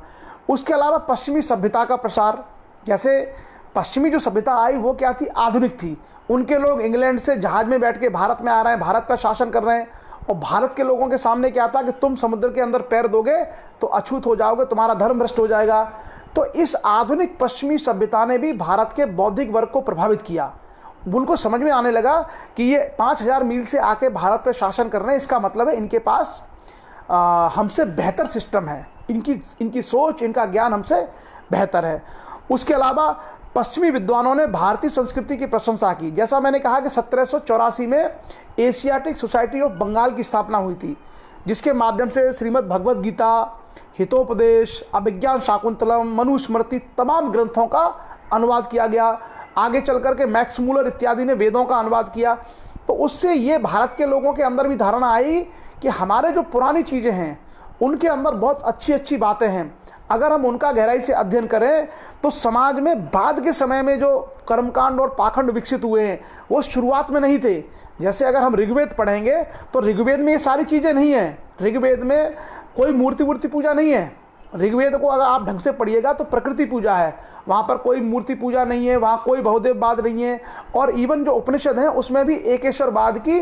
उसके अलावा पश्चिमी सभ्यता का प्रसार, जैसे पश्चिमी जो सभ्यता आई वो क्या थी, आधुनिक थी। उनके लोग इंग्लैंड से जहाज में बैठ के भारत में आ रहे हैं, भारत पर शासन कर रहे हैं, और भारत के लोगों के सामने क्या था कि तुम समुद्र के अंदर पैर दोगे तो अछूत हो जाओगे, तुम्हारा धर्म भ्रष्ट हो जाएगा। तो इस आधुनिक पश्चिमी सभ्यता ने भी भारत के बौद्धिक वर्ग को प्रभावित किया। उनको समझ में आने लगा कि ये 5000 मील से आके भारत पर शासन कर रहे हैं, इसका मतलब है इनके पास हमसे बेहतर सिस्टम है, इनकी सोच, इनका ज्ञान हमसे बेहतर है। उसके अलावा पश्चिमी विद्वानों ने भारतीय संस्कृति की प्रशंसा की। जैसा मैंने कहा कि 1784 में एशियाटिक सोसाइटी ऑफ बंगाल की स्थापना हुई थी, जिसके माध्यम से श्रीमद् भगवद गीता, हितोपदेश, अभिज्ञान शाकुंतलम, मनुस्मृति, तमाम ग्रंथों का अनुवाद किया गया। आगे चल करके मैक्स मूलर इत्यादि ने वेदों का अनुवाद किया। तो उससे ये भारत के लोगों के अंदर भी धारणा आई कि हमारे जो पुरानी चीज़ें हैं उनके अंदर बहुत अच्छी अच्छी बातें हैं, अगर हम उनका गहराई से अध्ययन करें तो समाज में बाद के समय में जो कर्मकांड और पाखंड विकसित हुए हैं वो शुरुआत में नहीं थे। जैसे अगर हम ऋग्वेद पढ़ेंगे तो ऋग्वेद में ये सारी चीज़ें नहीं हैं, ऋग्वेद में कोई मूर्ति पूजा नहीं है। ऋग्वेद को अगर आप ढंग से पढ़िएगा तो प्रकृति पूजा है, वहाँ पर कोई मूर्ति पूजा नहीं है, वहाँ कोई बहुदेववाद नहीं है। और इवन जो उपनिषद हैं उसमें भी एकेश्वरवाद की,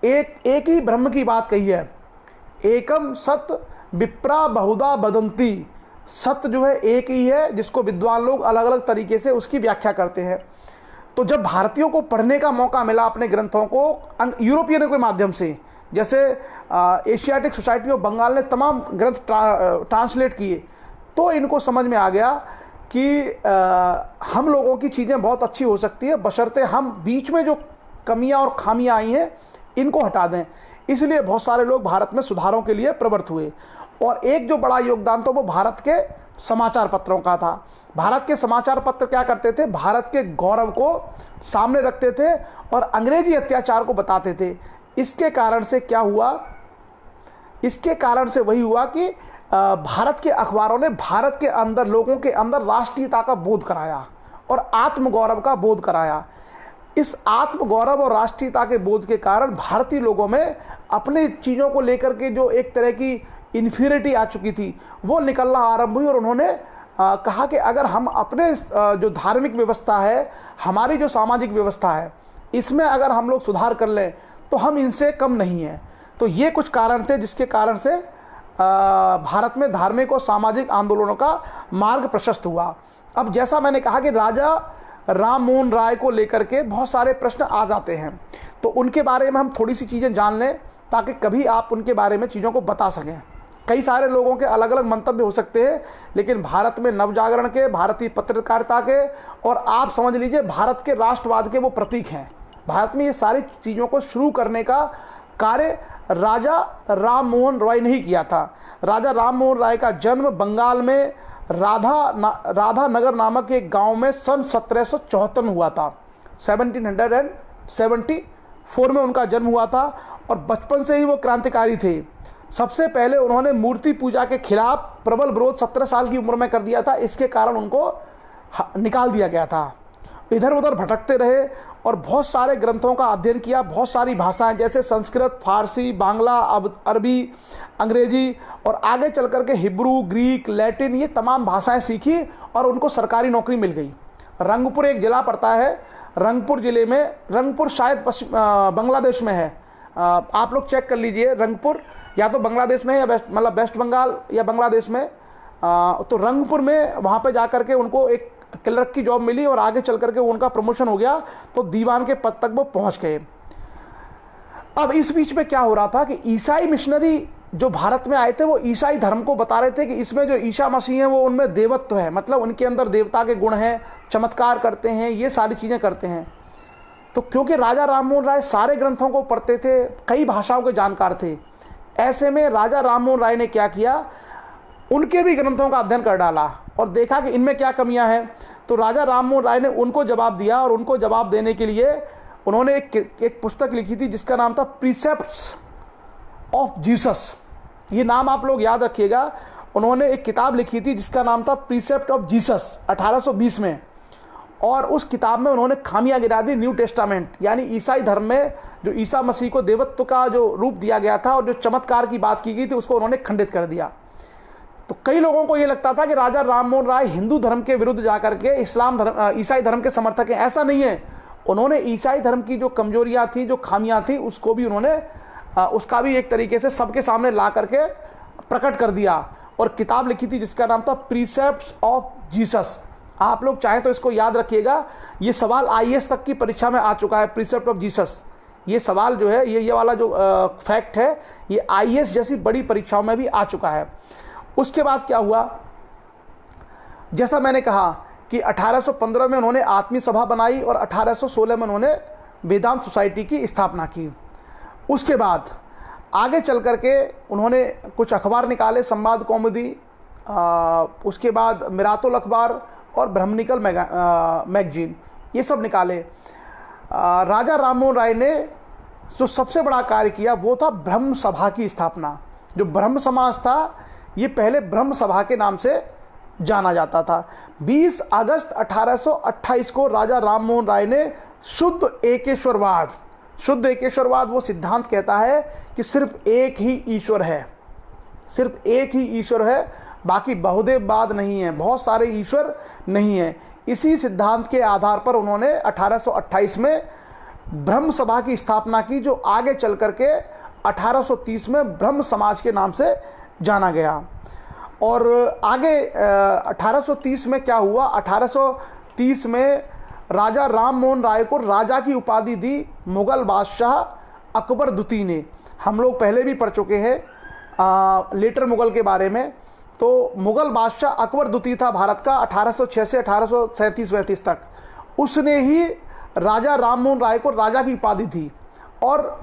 एक ही ब्रह्म की बात कही है, एकम सत विप्रा बहुधा बदंती। सत्य जो है एक ही है, जिसको विद्वान लोग अलग अलग तरीके से उसकी व्याख्या करते हैं। तो जब भारतीयों को पढ़ने का मौका मिला अपने ग्रंथों को यूरोपियनों के माध्यम से, जैसे एशियाटिक सोसाइटी ऑफ बंगाल ने तमाम ग्रंथ ट्रांसलेट किए, तो इनको समझ में आ गया कि हम लोगों की चीज़ें बहुत अच्छी हो सकती है, बशर्ते हम बीच में जो कमियां और खामियां आई हैं इनको हटा दें। इसलिए बहुत सारे लोग भारत में सुधारों के लिए प्रवृत्त हुए। और एक जो बड़ा योगदान था वो भारत के समाचार पत्रों का था। भारत के समाचार पत्र क्या करते थे, भारत के गौरव को सामने रखते थे और अंग्रेजी अत्याचार को बताते थे। इसके कारण से क्या हुआ, इसके कारण से वही हुआ कि भारत के अखबारों ने भारत के अंदर लोगों के अंदर राष्ट्रीयता का बोध कराया और आत्मगौरव का बोध कराया। इस आत्मगौरव और राष्ट्रीयता के बोध के कारण भारतीय लोगों में अपने चीज़ों को लेकर के जो एक तरह की इन्फीरियरिटी आ चुकी थी वो निकलना आरंभ हुई। और उन्होंने कहा कि अगर हम अपने जो धार्मिक व्यवस्था है, हमारी जो सामाजिक व्यवस्था है, इसमें अगर हम लोग सुधार कर लें तो हम इनसे कम नहीं हैं। तो ये कुछ कारण थे जिसके कारण से भारत में धार्मिक और सामाजिक आंदोलनों का मार्ग प्रशस्त हुआ। अब जैसा मैंने कहा कि राजा राम मोहन राय को लेकर के बहुत सारे प्रश्न आ जाते हैं, तो उनके बारे में हम थोड़ी सी चीज़ें जान लें ताकि कभी आप उनके बारे में चीज़ों को बता सकें। कई सारे लोगों के अलग अलग मंतव्य हो सकते हैं, लेकिन भारत में नवजागरण के, भारतीय पत्रकारिता के और आप समझ लीजिए भारत के राष्ट्रवाद के वो प्रतीक हैं। भारत में ये सारी चीज़ों को शुरू करने का कार्य राजा राम मोहन रॉय ने ही किया था। राजा राम मोहन राय का जन्म बंगाल में राधा नगर नामक एक गांव में सन 1774 में हुआ था। 1774 में उनका जन्म हुआ था और बचपन से ही वो क्रांतिकारी थे। सबसे पहले उन्होंने मूर्ति पूजा के खिलाफ प्रबल विरोध 17 साल की उम्र में कर दिया था। इसके कारण उनको निकाल दिया गया था। इधर उधर भटकते रहे और बहुत सारे ग्रंथों का अध्ययन किया, बहुत सारी भाषाएं जैसे संस्कृत, फारसी, बांग्ला, अरबी, अंग्रेजी और आगे चल कर के हिब्रू, ग्रीक, लैटिन, ये तमाम भाषाएं सीखी और उनको सरकारी नौकरी मिल गई। रंगपुर एक जिला पड़ता है, रंगपुर जिले में, रंगपुर शायद बांग्लादेश में है, आप लोग चेक कर लीजिए। रंगपुर या तो बांग्लादेश में है या वेस्ट बंगाल या बांग्लादेश में। तो रंगपुर में वहाँ पे जा कर के उनको एक क्लर्क की जॉब मिली और आगे चल करके उनका प्रमोशन हो गया तो दीवान के पद तक वो पहुंच गए। अब इस बीच में क्या हो रहा था कि ईसाई मिशनरी जो भारत में आए थे वो ईसाई धर्म को बता रहे थे कि इसमें जो ईसा मसीह हैं वो उनमें देवत्व है, मतलब उनके अंदर देवता के गुण हैं, चमत्कार करते हैं, ये सारी चीज़ें करते हैं। तो क्योंकि राजा राम मोहन राय सारे ग्रंथों को पढ़ते थे, कई भाषाओं के जानकार थे, ऐसे में राजा राम मोहन राय ने क्या किया, उनके भी ग्रंथों का अध्ययन कर डाला और देखा कि इनमें क्या कमियां हैं। तो राजा राम मोहन राय ने उनको जवाब दिया और उनको जवाब देने के लिए उन्होंने एक पुस्तक लिखी थी जिसका नाम था प्रीसेप्ट्स ऑफ जीसस। ये नाम आप लोग याद रखिएगा। उन्होंने एक किताब लिखी थी जिसका नाम था प्रीसेप्ट ऑफ जीसस 1820 में, और उस किताब में उन्होंने खामियां गिरा दी न्यू टेस्टामेंट यानी ईसाई धर्म में जो ईसा मसीह को देवत्व का जो रूप दिया गया था और जो चमत्कार की बात की गई थी उसको उन्होंने खंडित कर दिया। तो कई लोगों को यह लगता था कि राजा राम मोहन राय हिंदू धर्म के विरुद्ध जाकर के इस्लाम धर्म, ईसाई धर्म के समर्थक हैं। ऐसा नहीं है, उन्होंने ईसाई धर्म की जो कमजोरियां थी, जो खामियां थी, उसको भी उन्होंने उसका भी एक तरीके से सबके सामने ला करके प्रकट कर दिया और किताब लिखी थी जिसका नाम था प्रीसेप्ट्स ऑफ जीसस। आप लोग चाहें तो इसको याद रखिएगा। ये सवाल आईएएस तक की परीक्षा में आ चुका है, प्रीसेप्ट ऑफ जीसस। ये सवाल जो है, ये वाला जो फैक्ट है, ये आईएएस जैसी बड़ी परीक्षाओं में भी आ चुका है। उसके बाद क्या हुआ, जैसा मैंने कहा कि 1815 में उन्होंने आत्मीय सभा बनाई और 1816 में उन्होंने वेदांत सोसाइटी की स्थापना की। उसके बाद आगे चल करके उन्होंने कुछ अखबार निकाले, संवाद कौमुदी, उसके बाद मिरातुल अखबार और ब्रह्मनिकल मैगजीन, ये सब निकाले। राजा राम मोहन राय ने जो सबसे बड़ा कार्य किया वो था ब्रह्म सभा की स्थापना। जो ब्रह्म समाज था ये पहले ब्रह्म सभा के नाम से जाना जाता था। 20 अगस्त 1828 को राजा राम मोहन राय ने शुद्ध एकेश्वरवाद वो सिद्धांत कहता है कि सिर्फ एक ही ईश्वर है, सिर्फ एक ही ईश्वर है, बाकी बहुदेववाद नहीं है, बहुत सारे ईश्वर नहीं है। इसी सिद्धांत के आधार पर उन्होंने 1828 में ब्रह्म सभा की स्थापना की, जो आगे चल करके 1830 में ब्रह्म समाज के नाम से जाना गया। और आगे 1830 में क्या हुआ, 1830 में राजा राम मोहन राय को राजा की उपाधि दी मुगल बादशाह अकबर द्वितीय ने। हम लोग पहले भी पढ़ चुके हैं लेटर मुगल के बारे में। तो मुगल बादशाह अकबर द्वितीय था भारत का 1806 से 1837 तक। उसने ही राजा राम मोहन राय को राजा की उपाधि दी और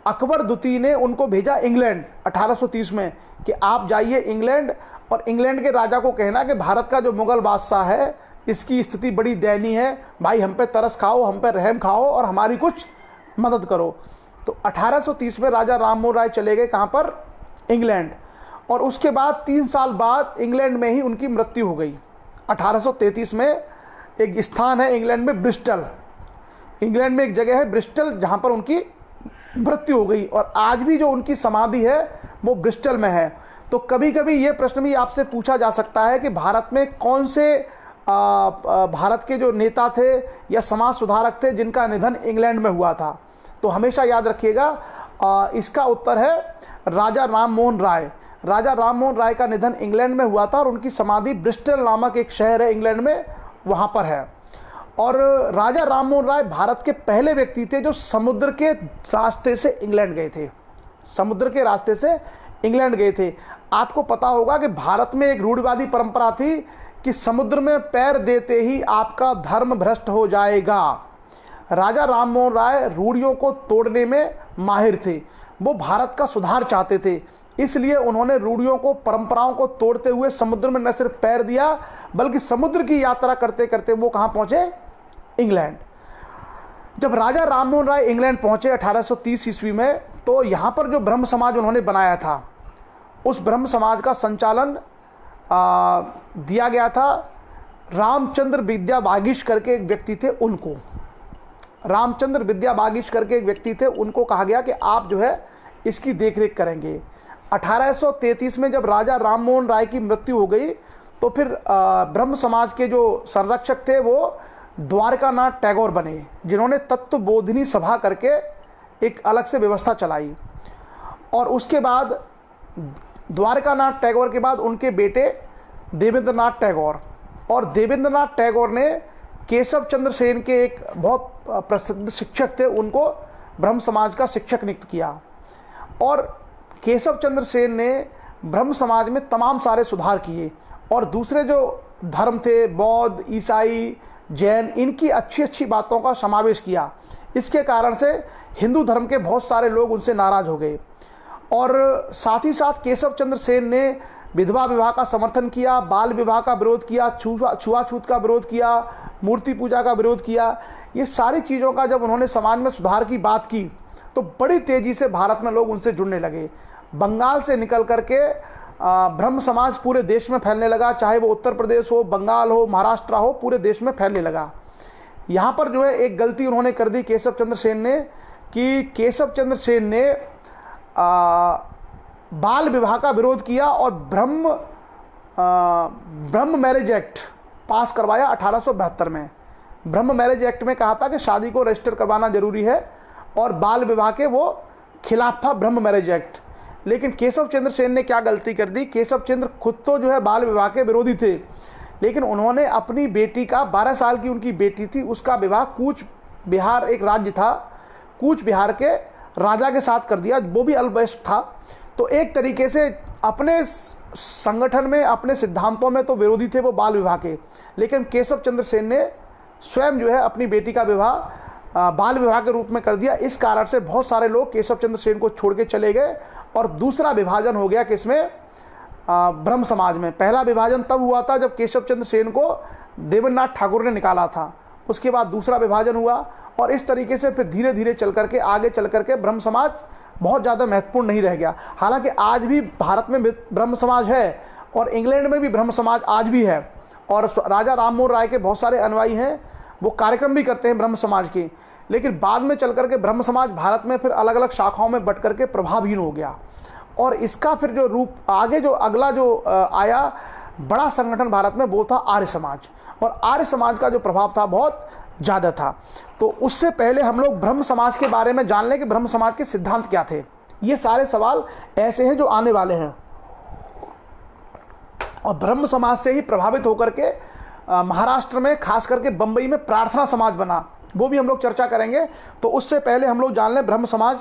अकबर द्वितीय ने उनको भेजा इंग्लैंड 1830 में कि आप जाइए इंग्लैंड और इंग्लैंड के राजा को कहना कि भारत का जो मुगल बादशाह है इसकी स्थिति बड़ी दयनीय है, भाई हम पे तरस खाओ, हम पे रहम खाओ और हमारी कुछ मदद करो। तो 1830 में राजा राम मोहन राय चले गए कहाँ पर, इंग्लैंड, और उसके बाद 3 साल बाद इंग्लैंड में ही उनकी मृत्यु हो गई। 1833 में एक स्थान है इंग्लैंड में, ब्रिस्टल, इंग्लैंड में एक जगह है ब्रिस्टल जहाँ पर उनकी मृत्यु हो गई, और आज भी जो उनकी समाधि है वो ब्रिस्टल में है। तो कभी कभी ये प्रश्न भी आपसे पूछा जा सकता है कि भारत में कौन से भारत के जो नेता थे या समाज सुधारक थे जिनका निधन इंग्लैंड में हुआ था। तो हमेशा याद रखिएगा इसका उत्तर है राजा राम मोहन राय। राजा राम मोहन राय का निधन इंग्लैंड में हुआ था और उनकी समाधि ब्रिस्टल नामक एक शहर है इंग्लैंड में, वहाँ पर है। और राजा राम मोहन राय भारत के पहले व्यक्ति थे जो समुद्र के रास्ते से इंग्लैंड गए थे, समुद्र के रास्ते से इंग्लैंड गए थे। आपको पता होगा कि भारत में एक रूढ़िवादी परंपरा थी कि समुद्र में पैर देते ही आपका धर्म भ्रष्ट हो जाएगा। राजा राम मोहन राय रूढ़ियों को तोड़ने में माहिर थे, वो भारत का सुधार चाहते थे, इसलिए उन्होंने रूढ़ियों को, परंपराओं को तोड़ते हुए समुद्र में न सिर्फ पैर दिया बल्कि समुद्र की यात्रा करते करते वो कहाँ पहुँचे, इंग्लैंड। जब राजा राम मोहन राय इंग्लैंड पहुँचे 1830 ईस्वी में, तो यहाँ पर जो ब्रह्म समाज उन्होंने बनाया था उस ब्रह्म समाज का संचालन दिया गया था रामचंद्र विद्या बागीश करके एक व्यक्ति थे उनको। रामचंद्र विद्या बागीश करके एक व्यक्ति थे, उनको कहा गया कि आप जो है इसकी देखरेख करेंगे। 1833 में जब राजा राम मोहन राय की मृत्यु हो गई तो फिर ब्रह्म समाज के जो संरक्षक थे वो द्वारकानाथ टैगोर बने, जिन्होंने तत्वबोधिनी सभा करके एक अलग से व्यवस्था चलाई। और उसके बाद द्वारकानाथ टैगोर के बाद उनके बेटे देवेंद्रनाथ टैगोर, और देवेंद्रनाथ टैगोर ने केशव चंद्र सेन के एक बहुत प्रसिद्ध शिक्षक थे, उनको ब्रह्म समाज का शिक्षक नियुक्त किया। और केशव चंद्र सेन ने ब्रह्म समाज में तमाम सारे सुधार किए और दूसरे जो धर्म थे, बौद्ध, ईसाई, जैन, इनकी अच्छी अच्छी बातों का समावेश किया। इसके कारण से हिंदू धर्म के बहुत सारे लोग उनसे नाराज हो गए। और साथ ही साथ केशव चंद्र सेन ने विधवा विवाह का समर्थन किया, बाल विवाह का विरोध किया, छुआछूत का विरोध किया, मूर्ति पूजा का विरोध किया। ये सारी चीज़ों का जब उन्होंने समाज में सुधार की बात की तो बड़ी तेज़ी से भारत में लोग उनसे जुड़ने लगे। बंगाल से निकल करके ब्रह्म समाज पूरे देश में फैलने लगा, चाहे वो उत्तर प्रदेश हो, बंगाल हो, महाराष्ट्र हो, पूरे देश में फैलने लगा। यहाँ पर जो है एक गलती उन्होंने कर दी केशव चंद्र सेन ने, कि केशव चंद्र सेन ने बाल विवाह का विरोध किया और ब्रह्म मैरिज एक्ट पास करवाया 1872 में। ब्रह्म मैरिज एक्ट में कहा था कि शादी को रजिस्टर करवाना जरूरी है और बाल विवाह के वो खिलाफ था ब्रह्म मैरिज एक्ट। लेकिन केशव चंद्र सेन ने क्या गलती कर दी, केशव चंद्र खुद तो जो है बाल विवाह के विरोधी थे, लेकिन उन्होंने अपनी बेटी का, 12 साल की उनकी बेटी थी, उसका विवाह कूच बिहार, एक राज्य था, कूच बिहार के राजा के साथ कर दिया, वो भी अल्पवयस्क था। तो एक तरीके से अपने संगठन में, अपने सिद्धांतों में तो विरोधी थे वो बाल विवाह के, लेकिन केशव चंद्र सेन ने स्वयं जो है अपनी बेटी का विवाह बाल विवाह के रूप में कर दिया। इस कारण से बहुत सारे लोग केशव चंद्र सेन को छोड़ के चले गए और दूसरा विभाजन हो गया किसमें, ब्रह्म समाज में। पहला विभाजन तब हुआ था जब केशव चंद्र सेन को देवेंद्रनाथ ठाकुर ने निकाला था, उसके बाद दूसरा विभाजन हुआ और इस तरीके से फिर धीरे धीरे चल करके आगे चल करके ब्रह्म समाज बहुत ज़्यादा महत्वपूर्ण नहीं रह गया। हालांकि आज भी भारत में ब्रह्म समाज है और इंग्लैंड में भी ब्रह्म समाज आज भी है और राजा राम मोहन राय के बहुत सारे अनुयायी हैं, वो कार्यक्रम भी करते हैं ब्रह्म समाज के। लेकिन बाद में चल करके ब्रह्म समाज भारत में फिर अलग अलग शाखाओं में बट करके प्रभावहीन हो गया और इसका फिर जो रूप आगे जो अगला जो आया बड़ा संगठन भारत में वो था आर्य समाज, और आर्य समाज का जो प्रभाव था बहुत ज़्यादा था। तो उससे पहले हम लोग ब्रह्म समाज के बारे में जान लें कि ब्रह्म समाज के सिद्धांत क्या थे। ये सारे सवाल ऐसे हैं जो आने वाले हैं और ब्रह्म समाज से ही प्रभावित होकर के महाराष्ट्र में खास करके बंबई में प्रार्थना समाज बना, वो भी हम लोग चर्चा करेंगे। तो उससे पहले हम लोग जान लें ब्रह्म समाज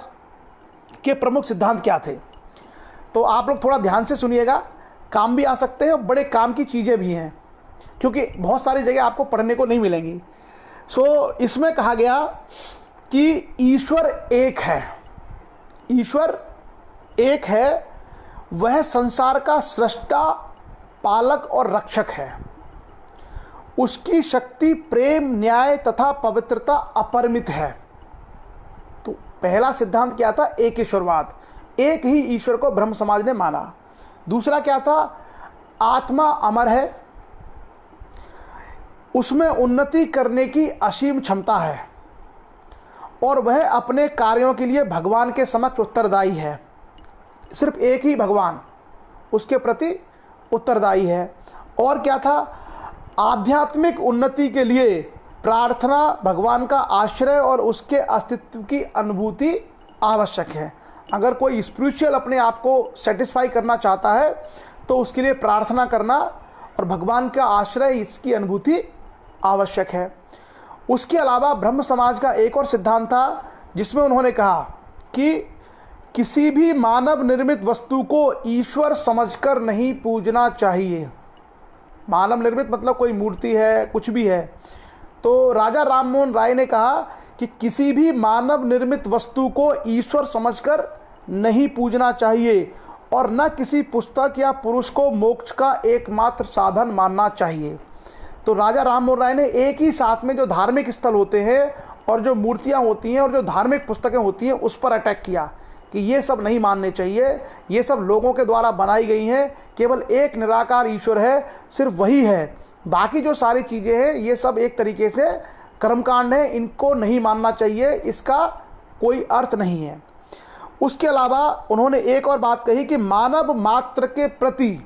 के प्रमुख सिद्धांत क्या थे। तो आप लोग थोड़ा ध्यान से सुनिएगा, काम भी आ सकते हैं और बड़े काम की चीज़ें भी हैं क्योंकि बहुत सारी जगह आपको पढ़ने को नहीं मिलेंगी। इसमें कहा गया कि ईश्वर एक है, ईश्वर एक है, वह संसार का सृष्टा, पालक और रक्षक है। उसकी शक्ति, प्रेम, न्याय तथा पवित्रता अपरिमित है। तो पहला सिद्धांत क्या था? एक ईश्वरवाद, एक ही ईश्वर को ब्रह्म समाज ने माना। दूसरा क्या था? आत्मा अमर है, उसमें उन्नति करने की असीम क्षमता है और वह अपने कार्यों के लिए भगवान के समक्ष उत्तरदायी है। सिर्फ एक ही भगवान उसके प्रति उत्तरदायी है। और क्या था? आध्यात्मिक उन्नति के लिए प्रार्थना, भगवान का आश्रय और उसके अस्तित्व की अनुभूति आवश्यक है। अगर कोई स्पिरिचुअल अपने आप को सेटिस्फाई करना चाहता है तो उसके लिए प्रार्थना करना और भगवान का आश्रय, इसकी अनुभूति आवश्यक है। उसके अलावा ब्रह्म समाज का एक और सिद्धांत था जिसमें उन्होंने कहा कि किसी भी मानव निर्मित वस्तु को ईश्वर समझकर नहीं पूजना चाहिए। मानव निर्मित मतलब कोई मूर्ति है, कुछ भी है। तो राजा राम मोहन राय ने कहा कि किसी भी मानव निर्मित वस्तु को ईश्वर समझकर नहीं पूजना चाहिए और न किसी पुस्तक या पुरुष को मोक्ष का एकमात्र साधन मानना चाहिए। तो राजा राम मोहन राय ने एक ही साथ में जो धार्मिक स्थल होते हैं और जो मूर्तियां होती हैं और जो धार्मिक पुस्तकें होती हैं उस पर अटैक किया कि ये सब नहीं मानने चाहिए, ये सब लोगों के द्वारा बनाई गई हैं, केवल एक निराकार ईश्वर है, सिर्फ वही है, बाकी जो सारी चीज़ें हैं ये सब एक तरीके से कर्मकांड है, इनको नहीं मानना चाहिए, इसका कोई अर्थ नहीं है। उसके अलावा उन्होंने एक और बात कही कि मानव मात्र के प्रति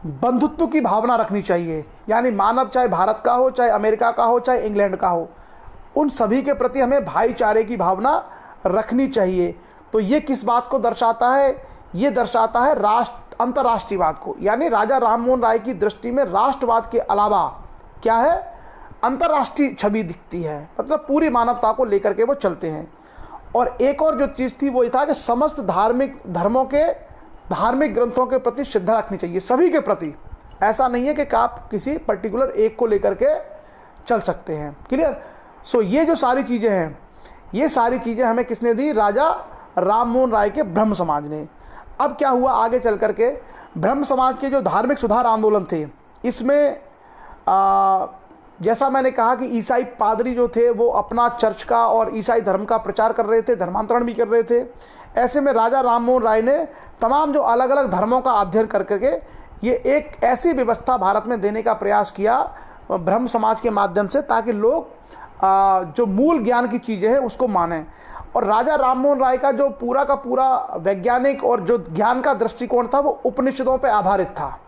बंधुत्व की भावना रखनी चाहिए। यानी मानव चाहे भारत का हो, चाहे अमेरिका का हो, चाहे इंग्लैंड का हो, उन सभी के प्रति हमें भाईचारे की भावना रखनी चाहिए। तो ये किस बात को दर्शाता है? ये दर्शाता है अंतर्राष्ट्रीयवाद को। यानी राजा राम मोहन राय की दृष्टि में राष्ट्रवाद के अलावा क्या है? अंतर्राष्ट्रीय छवि दिखती है, मतलब पूरी मानवता को लेकर के वो चलते हैं। और एक और जो चीज़ थी वो ये था कि समस्त धार्मिक धर्मों के धार्मिक ग्रंथों के प्रति श्रद्धा रखनी चाहिए, सभी के प्रति। ऐसा नहीं है कि आप किसी पर्टिकुलर एक को लेकर के चल सकते हैं। क्लियर? सो ये जो सारी चीज़ें हैं, ये सारी चीज़ें हमें किसने दी? राजा राम मोहन राय के ब्रह्म समाज ने। अब क्या हुआ आगे चल करके? ब्रह्म समाज के जो धार्मिक सुधार आंदोलन थे, इसमें जैसा मैंने कहा कि ईसाई पादरी जो थे वो अपना चर्च का और ईसाई धर्म का प्रचार कर रहे थे, धर्मांतरण भी कर रहे थे। ऐसे में राजा राम मोहन राय ने तमाम जो अलग अलग धर्मों का अध्ययन कर करके ये एक ऐसी व्यवस्था भारत में देने का प्रयास किया ब्रह्म समाज के माध्यम से, ताकि लोग जो मूल ज्ञान की चीज़ें हैं उसको मानें। और राजा राम मोहन राय का जो पूरा का पूरा वैज्ञानिक और जो ज्ञान का दृष्टिकोण था वो उपनिषदों पर आधारित था।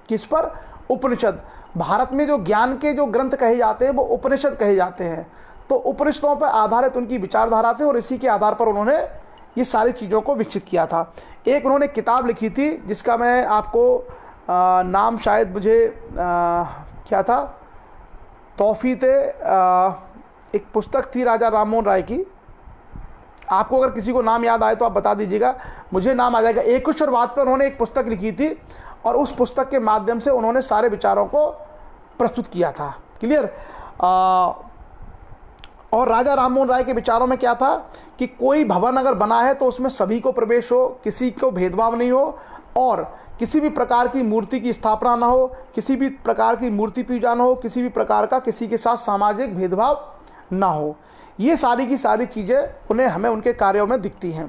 किस पर? उपनिषद। भारत में जो ज्ञान के जो ग्रंथ कहे जाते हैं वो उपनिषद कहे जाते हैं। तो उपनिषदों पर आधारित उनकी विचारधारा थी और इसी के आधार पर उन्होंने ये सारी चीज़ों को विकसित किया था। एक उन्होंने किताब लिखी थी जिसका मैं आपको नाम शायद मुझे क्या था, तौफीते, एक पुस्तक थी राजा राम मोहन राय की। आपको अगर किसी को नाम याद आए तो आप बता दीजिएगा, मुझे नाम आ जाएगा। एक ईश्वरवाद पर उन्होंने एक पुस्तक लिखी थी और उस पुस्तक के माध्यम से उन्होंने सारे विचारों को प्रस्तुत किया था। क्लियर? और राजा राम मोहन राय के विचारों में क्या था कि कोई भवन अगर बना है तो उसमें सभी को प्रवेश हो, किसी को भेदभाव नहीं हो और किसी भी प्रकार की मूर्ति की स्थापना ना हो, किसी भी प्रकार की मूर्ति पूजा ना हो, किसी भी प्रकार का किसी के साथ सामाजिक भेदभाव ना हो। ये सारी की सारी चीज़ें हमें उनके कार्यों में दिखती हैं।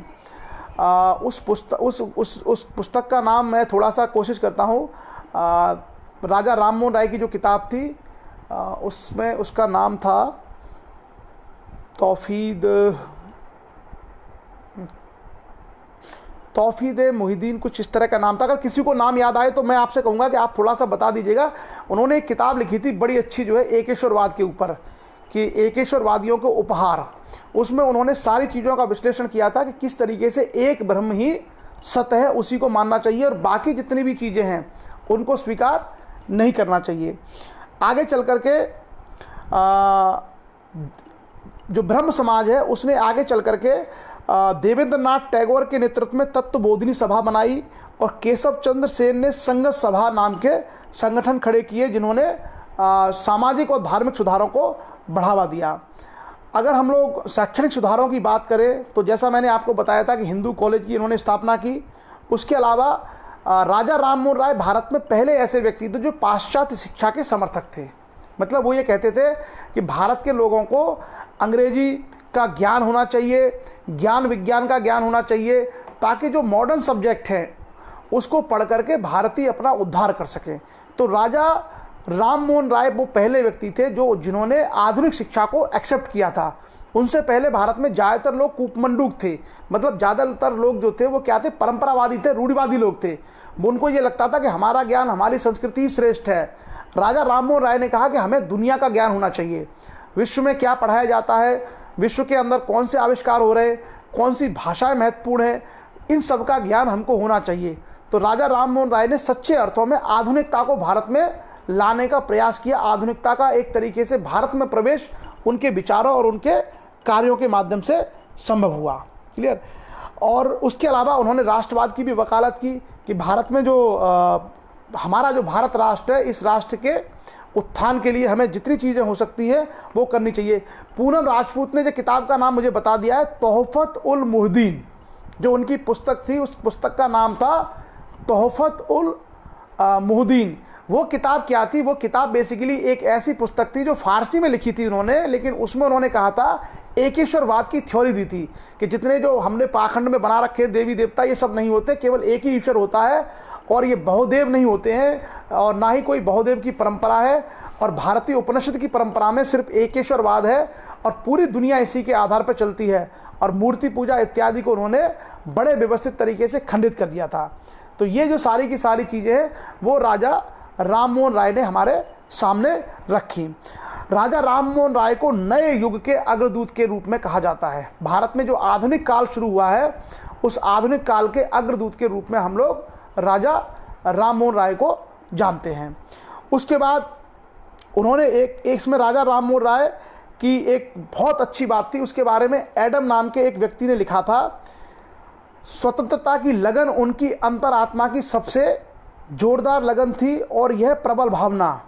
उस पुस्तक का नाम मैं थोड़ा सा कोशिश करता हूँ। राजा राम मोहन राय की जो किताब थी उसमें उसका नाम था तौफीद मोहिदीन, कुछ इस तरह का नाम था। अगर किसी को नाम याद आए तो मैं आपसे कहूँगा कि आप थोड़ा सा बता दीजिएगा। उन्होंने एक किताब लिखी थी बड़ी अच्छी, जो है एकेश्वरवाद के ऊपर, कि एकेश्वरवादियों को उपहार। उसमें उन्होंने सारी चीज़ों का विश्लेषण किया था कि किस तरीके से एक ब्रह्म ही सत्य है, उसी को मानना चाहिए और बाकी जितनी भी चीज़ें हैं उनको स्वीकार नहीं करना चाहिए। आगे चल करके जो ब्रह्म समाज है उसने आगे चल करके देवेंद्र नाथ टैगोर के नेतृत्व में तत्वबोधिनी सभा बनाई और केशव चंद्र सेन ने संगत सभा नाम के संगठन खड़े किए, जिन्होंने सामाजिक और धार्मिक सुधारों को बढ़ावा दिया। अगर हम लोग शैक्षणिक सुधारों की बात करें तो जैसा मैंने आपको बताया था कि हिंदू कॉलेज की इन्होंने स्थापना की। उसके अलावा राजा राम मोहन राय भारत में पहले ऐसे व्यक्ति थे जो पाश्चात्य शिक्षा के समर्थक थे। मतलब वो ये कहते थे कि भारत के लोगों को अंग्रेजी का ज्ञान होना चाहिए, ज्ञान विज्ञान का ज्ञान होना चाहिए, ताकि जो मॉडर्न सब्जेक्ट है उसको पढ़ करके भारतीय अपना उद्धार कर सकें। तो राजा राम मोहन राय वो पहले व्यक्ति थे जिन्होंने आधुनिक शिक्षा को एक्सेप्ट किया था। उनसे पहले भारत में ज़्यादातर लोग कूपमंडूक थे, मतलब ज़्यादातर लोग जो थे वो क्या थे, परंपरावादी थे, रूढ़िवादी लोग थे। उनको ये लगता था कि हमारा ज्ञान, हमारी संस्कृति श्रेष्ठ है। राजा राम मोहन राय ने कहा कि हमें दुनिया का ज्ञान होना चाहिए, विश्व में क्या पढ़ाया जाता है, विश्व के अंदर कौन से आविष्कार हो रहे हैं, कौन सी भाषाएं महत्वपूर्ण है, इन सब का ज्ञान हमको होना चाहिए। तो राजा राम मोहन राय ने सच्चे अर्थों में आधुनिकता को भारत में लाने का प्रयास किया। आधुनिकता का एक तरीके से भारत में प्रवेश उनके विचारों और उनके कार्यों के माध्यम से संभव हुआ। क्लियर। और उसके अलावा उन्होंने राष्ट्रवाद की भी वकालत की कि भारत में जो हमारा जो भारत राष्ट्र है, इस राष्ट्र के उत्थान के लिए हमें जितनी चीज़ें हो सकती है वो करनी चाहिए। पूनम राजपूत ने जो किताब का नाम मुझे बता दिया है, तोहफत उल मुहद्दीन, जो उनकी पुस्तक थी, उस पुस्तक का नाम था तोहफत उल मुहद्दीन। वो किताब क्या थी? वो किताब बेसिकली एक ऐसी पुस्तक थी जो फारसी में लिखी थी उन्होंने, लेकिन उसमें उन्होंने कहा था, एकेश्वरवाद की थ्योरी दी थी कि जितने जो हमने पाखंड में बना रखे देवी देवता, ये सब नहीं होते, केवल एक ही ईश्वर होता है, और ये बहुदेव नहीं होते हैं, और ना ही कोई बहुदेव की परंपरा है, और भारतीय उपनिषद की परंपरा में सिर्फ एकेश्वरवाद है, और पूरी दुनिया इसी के आधार पर चलती है। और मूर्ति पूजा इत्यादि को उन्होंने बड़े व्यवस्थित तरीके से खंडित कर दिया था। तो ये जो सारी की सारी चीज़ें हैं वो राजा राम मोहन राय ने हमारे सामने रखी। राजा राम मोहन राय को नए युग के अग्रदूत के रूप में कहा जाता है। भारत में जो आधुनिक काल शुरू हुआ है, उस आधुनिक काल के अग्रदूत के रूप में हम लोग राजा राम मोहन राय को जानते हैं। उसके बाद उन्होंने एक इसमें राजा राम मोहन राय की एक बहुत अच्छी बात थी, उसके बारे में एडम नाम के एक व्यक्ति ने लिखा था, स्वतंत्रता की लगन उनकी अंतरात्मा की सबसे जोरदार लगन थी, और यह प्रबल भावना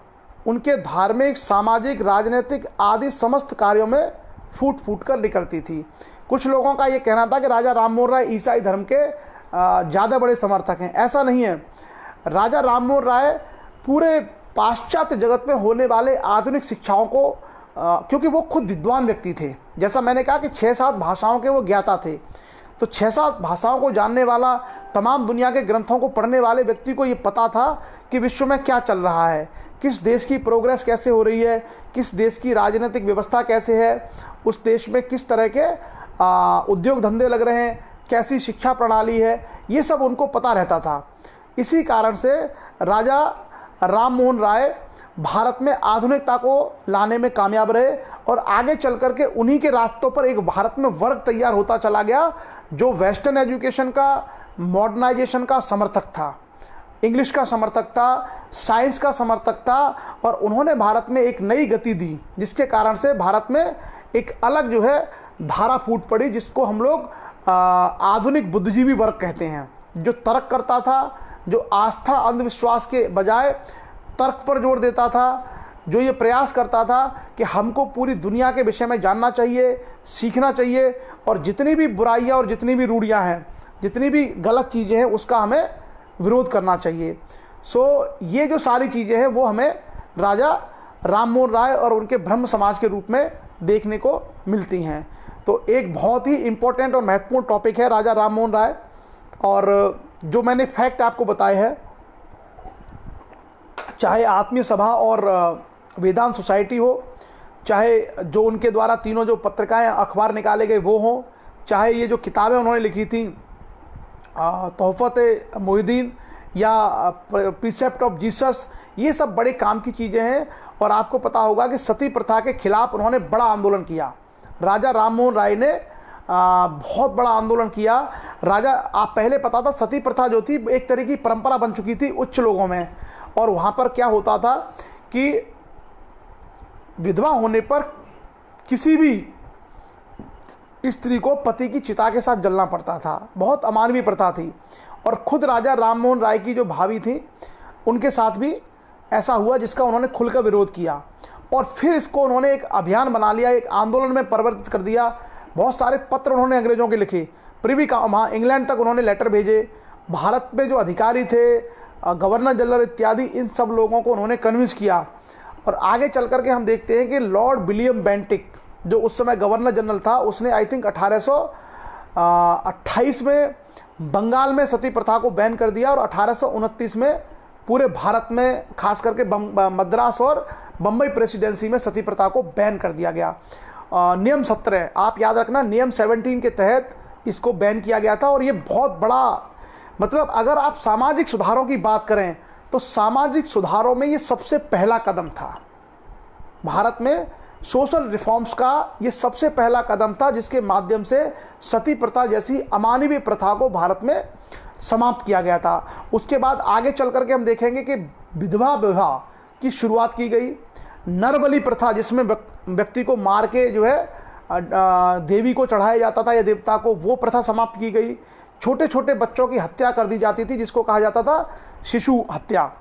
उनके धार्मिक, सामाजिक, राजनीतिक आदि समस्त कार्यों में फूट फूट कर निकलती थी। कुछ लोगों का यह कहना था कि राजा राम मोहन राय ईसाई धर्म के ज़्यादा बड़े समर्थक हैं। ऐसा नहीं है। राजा राम मोहन राय पूरे पाश्चात्य जगत में होने वाले आधुनिक शिक्षाओं को, क्योंकि वो खुद विद्वान व्यक्ति थे, जैसा मैंने कहा कि 6-7 भाषाओं के वो ज्ञाता थे, तो 6-7 भाषाओं को जानने वाला, तमाम दुनिया के ग्रंथों को पढ़ने वाले व्यक्ति को ये पता था कि विश्व में क्या चल रहा है, किस देश की प्रोग्रेस कैसे हो रही है, किस देश की राजनीतिक व्यवस्था कैसे है, उस देश में किस तरह के उद्योग धंधे लग रहे हैं, कैसी शिक्षा प्रणाली है, ये सब उनको पता रहता था। इसी कारण से राजा राम मोहन राय भारत में आधुनिकता को लाने में कामयाब रहे, और आगे चल कर के उन्हीं के रास्तों पर एक भारत में वर्ग तैयार होता चला गया जो वेस्टर्न एजुकेशन का, मॉडर्नाइजेशन का समर्थक था, इंग्लिश का समर्थक था, साइंस का समर्थक था, और उन्होंने भारत में एक नई गति दी, जिसके कारण से भारत में एक अलग जो है धारा फूट पड़ी, जिसको हम लोग आधुनिक बुद्धिजीवी वर्ग कहते हैं, जो तर्क करता था, जो आस्था अंधविश्वास के बजाय तर्क पर जोर देता था, जो ये प्रयास करता था कि हमको पूरी दुनिया के विषय में जानना चाहिए, सीखना चाहिए, और जितनी भी बुराइयां और जितनी भी रूढ़ियां हैं, जितनी भी गलत चीज़ें हैं, उसका हमें विरोध करना चाहिए। ये जो सारी चीज़ें हैं वो हमें राजा राम मोहन राय और उनके ब्रह्म समाज के रूप में देखने को मिलती हैं। तो एक बहुत ही इम्पोर्टेंट और महत्वपूर्ण टॉपिक है राजा राम मोहन राय। और जो मैंने फैक्ट आपको बताए हैं, चाहे आत्मीय सभा और वेदांत सोसाइटी हो, चाहे जो उनके द्वारा तीनों जो पत्रिकाएं अखबार निकाले गए वो हों, चाहे ये जो किताबें उन्होंने लिखी थी तोहफत मुहिद्दीन या प्रीसेप्ट ऑफ जीसस, ये सब बड़े काम की चीज़ें हैं। और आपको पता होगा कि सती प्रथा के खिलाफ उन्होंने बड़ा आंदोलन किया। राजा राम मोहन राय ने बहुत बड़ा आंदोलन किया। राजा, आप पहले पता था सती प्रथा जो थी एक तरह की परंपरा बन चुकी थी उच्च लोगों में, और वहाँ पर क्या होता था कि विधवा होने पर किसी भी स्त्री को पति की चिता के साथ जलना पड़ता था। बहुत अमानवीय प्रथा थी। और खुद राजा राम मोहन राय की जो भाभी थी उनके साथ भी ऐसा हुआ, जिसका उन्होंने खुलकर विरोध किया, और फिर इसको उन्होंने एक अभियान बना लिया, एक आंदोलन में परिवर्तित कर दिया। बहुत सारे पत्र उन्होंने अंग्रेजों के लिखे, प्रिवी का वहाँ इंग्लैंड तक उन्होंने लेटर भेजे। भारत में जो अधिकारी थे, गवर्नर जनरल इत्यादि, इन सब लोगों को उन्होंने कन्विंस किया। और आगे चल कर के हम देखते हैं कि लॉर्ड विलियम बेंटिक, जो उस समय गवर्नर जनरल था, उसने आई थिंक 1828 में बंगाल में सती प्रथा को बैन कर दिया और 1829 में पूरे भारत में खास करके मद्रास और बम्बई प्रेसिडेंसी में सती प्रथा को बैन कर दिया गया। नियम 17, आप याद रखना, नियम 17 के तहत इसको बैन किया गया था। और ये बहुत बड़ा, मतलब अगर आप सामाजिक सुधारों की बात करें तो सामाजिक सुधारों में ये सबसे पहला कदम था। भारत में सोशल रिफॉर्म्स का ये सबसे पहला कदम था, जिसके माध्यम से सती प्रथा जैसी अमानवीय प्रथा को भारत में समाप्त किया गया था। उसके बाद आगे चल करके हम देखेंगे कि विधवा विवाह की शुरुआत की गई। नरबलि प्रथा, जिसमें व्यक्ति को मार के जो है देवी को चढ़ाया जाता था या देवता को, वो प्रथा समाप्त की गई। छोटे छोटे बच्चों की हत्या कर दी जाती थी, जिसको कहा जाता था शिशु हत्या।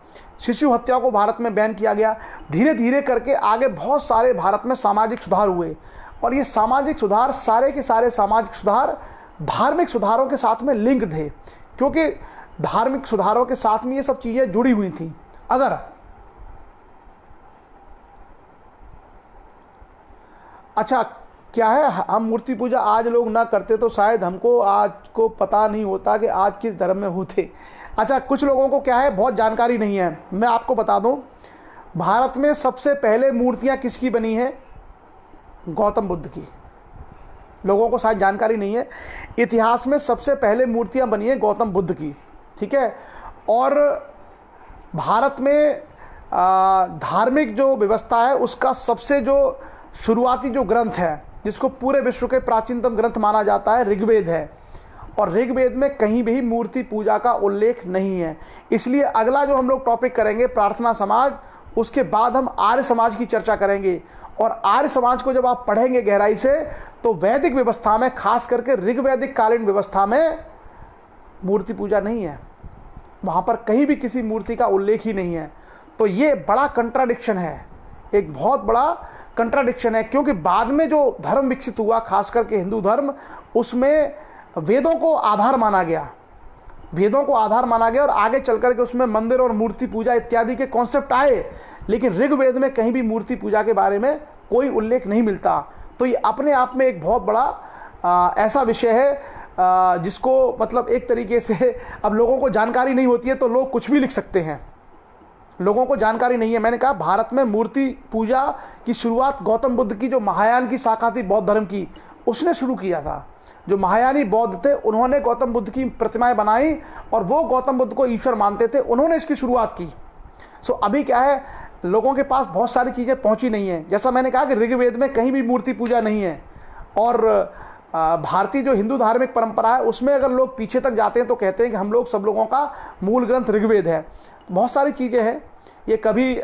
शिशु हत्या को भारत में बैन किया गया। धीरे धीरे करके आगे बहुत सारे भारत में सामाजिक सुधार हुए, और ये सामाजिक सुधार सारे के सारे सामाजिक सुधार धार्मिक सुधारों के साथ में लिंक्ड थे, क्योंकि धार्मिक सुधारों के साथ में ये सब चीज़ें जुड़ी हुई थी। अगर अच्छा क्या है, हम मूर्ति पूजा आज लोग ना करते तो शायद हमको आज को पता नहीं होता कि आज किस धर्म में होते। अच्छा, कुछ लोगों को क्या है, बहुत जानकारी नहीं है। मैं आपको बता दूं, भारत में सबसे पहले मूर्तियां किसकी बनी है? गौतम बुद्ध की। लोगों को शायद जानकारी नहीं है, इतिहास में सबसे पहले मूर्तियां बनी है गौतम बुद्ध की, ठीक है। और भारत में धार्मिक जो व्यवस्था है उसका सबसे जो शुरुआती जो ग्रंथ है, जिसको पूरे विश्व के प्राचीनतम ग्रंथ माना जाता है, ऋग्वेद है। और ऋग्वेद में कहीं भी मूर्ति पूजा का उल्लेख नहीं है। इसलिए अगला जो हम लोग टॉपिक करेंगे प्रार्थना समाज, उसके बाद हम आर्य समाज की चर्चा करेंगे। और आर्य समाज को जब आप पढ़ेंगे गहराई से, तो वैदिक व्यवस्था में, खास करके ऋग्वैदिक कालीन व्यवस्था में मूर्ति पूजा नहीं है। वहाँ पर कहीं भी किसी मूर्ति का उल्लेख ही नहीं है। तो ये बड़ा कंट्राडिक्शन है, एक बहुत बड़ा कंट्राडिक्शन है, क्योंकि बाद में जो धर्म विकसित हुआ, खास करके हिंदू धर्म, उसमें वेदों को आधार माना गया, वेदों को आधार माना गया, और आगे चल करके उसमें मंदिर और मूर्ति पूजा इत्यादि के कॉन्सेप्ट आए। लेकिन ऋग्वेद में कहीं भी मूर्ति पूजा के बारे में कोई उल्लेख नहीं मिलता। तो ये अपने आप में एक बहुत बड़ा ऐसा विषय है जिसको मतलब एक तरीके से अब लोगों को जानकारी नहीं होती है तो लोग कुछ भी लिख सकते हैं। लोगों को जानकारी नहीं है। मैंने कहा भारत में मूर्ति पूजा की शुरुआत गौतम बुद्ध की जो महायान की शाखा थी बौद्ध धर्म की, उसने शुरू किया था। जो महायानी बौद्ध थे उन्होंने गौतम बुद्ध की प्रतिमाएं बनाई, और वो गौतम बुद्ध को ईश्वर मानते थे, उन्होंने इसकी शुरुआत की। सो अभी क्या है, लोगों के पास बहुत सारी चीज़ें पहुंची नहीं है। जैसा मैंने कहा कि ऋग्वेद में कहीं भी मूर्ति पूजा नहीं है, और भारतीय जो हिंदू धार्मिक परंपरा है उसमें अगर लोग पीछे तक जाते हैं तो कहते हैं कि हम लोग, सब लोगों का मूल ग्रंथ ऋग्वेद है। बहुत सारी चीज़ें हैं, ये कभी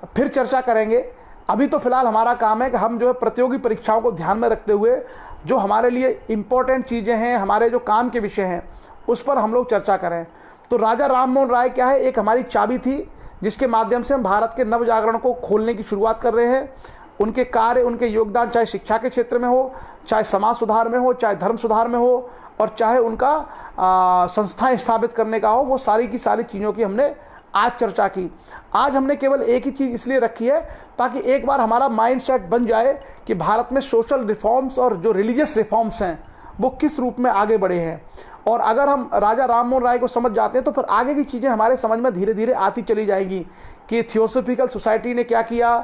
फिर चर्चा करेंगे। अभी तो फिलहाल हमारा काम है कि हम जो है प्रतियोगी परीक्षाओं को ध्यान में रखते हुए जो हमारे लिए इम्पोर्टेंट चीज़ें हैं, हमारे जो काम के विषय हैं, उस पर हम लोग चर्चा करें। तो राजा राम मोहन राय क्या है, एक हमारी चाबी थी जिसके माध्यम से हम भारत के नव जागरण को खोलने की शुरुआत कर रहे हैं। उनके कार्य, उनके योगदान, चाहे शिक्षा के क्षेत्र में हो, चाहे समाज सुधार में हो, चाहे धर्म सुधार में हो, और चाहे उनका संस्थाएं स्थापित करने का हो, वो सारी की सारी चीज़ों की हमने आज चर्चा की। आज हमने केवल एक ही चीज़ इसलिए रखी है ताकि एक बार हमारा माइंड सेट बन जाए कि भारत में सोशल रिफॉर्म्स और जो रिलीजियस रिफॉर्म्स हैं वो किस रूप में आगे बढ़े हैं। और अगर हम राजा राम मोहन राय को समझ जाते हैं तो फिर आगे की चीज़ें हमारे समझ में धीरे धीरे आती चली जाएंगी कि थियोसॉफिकल सोसाइटी ने क्या किया,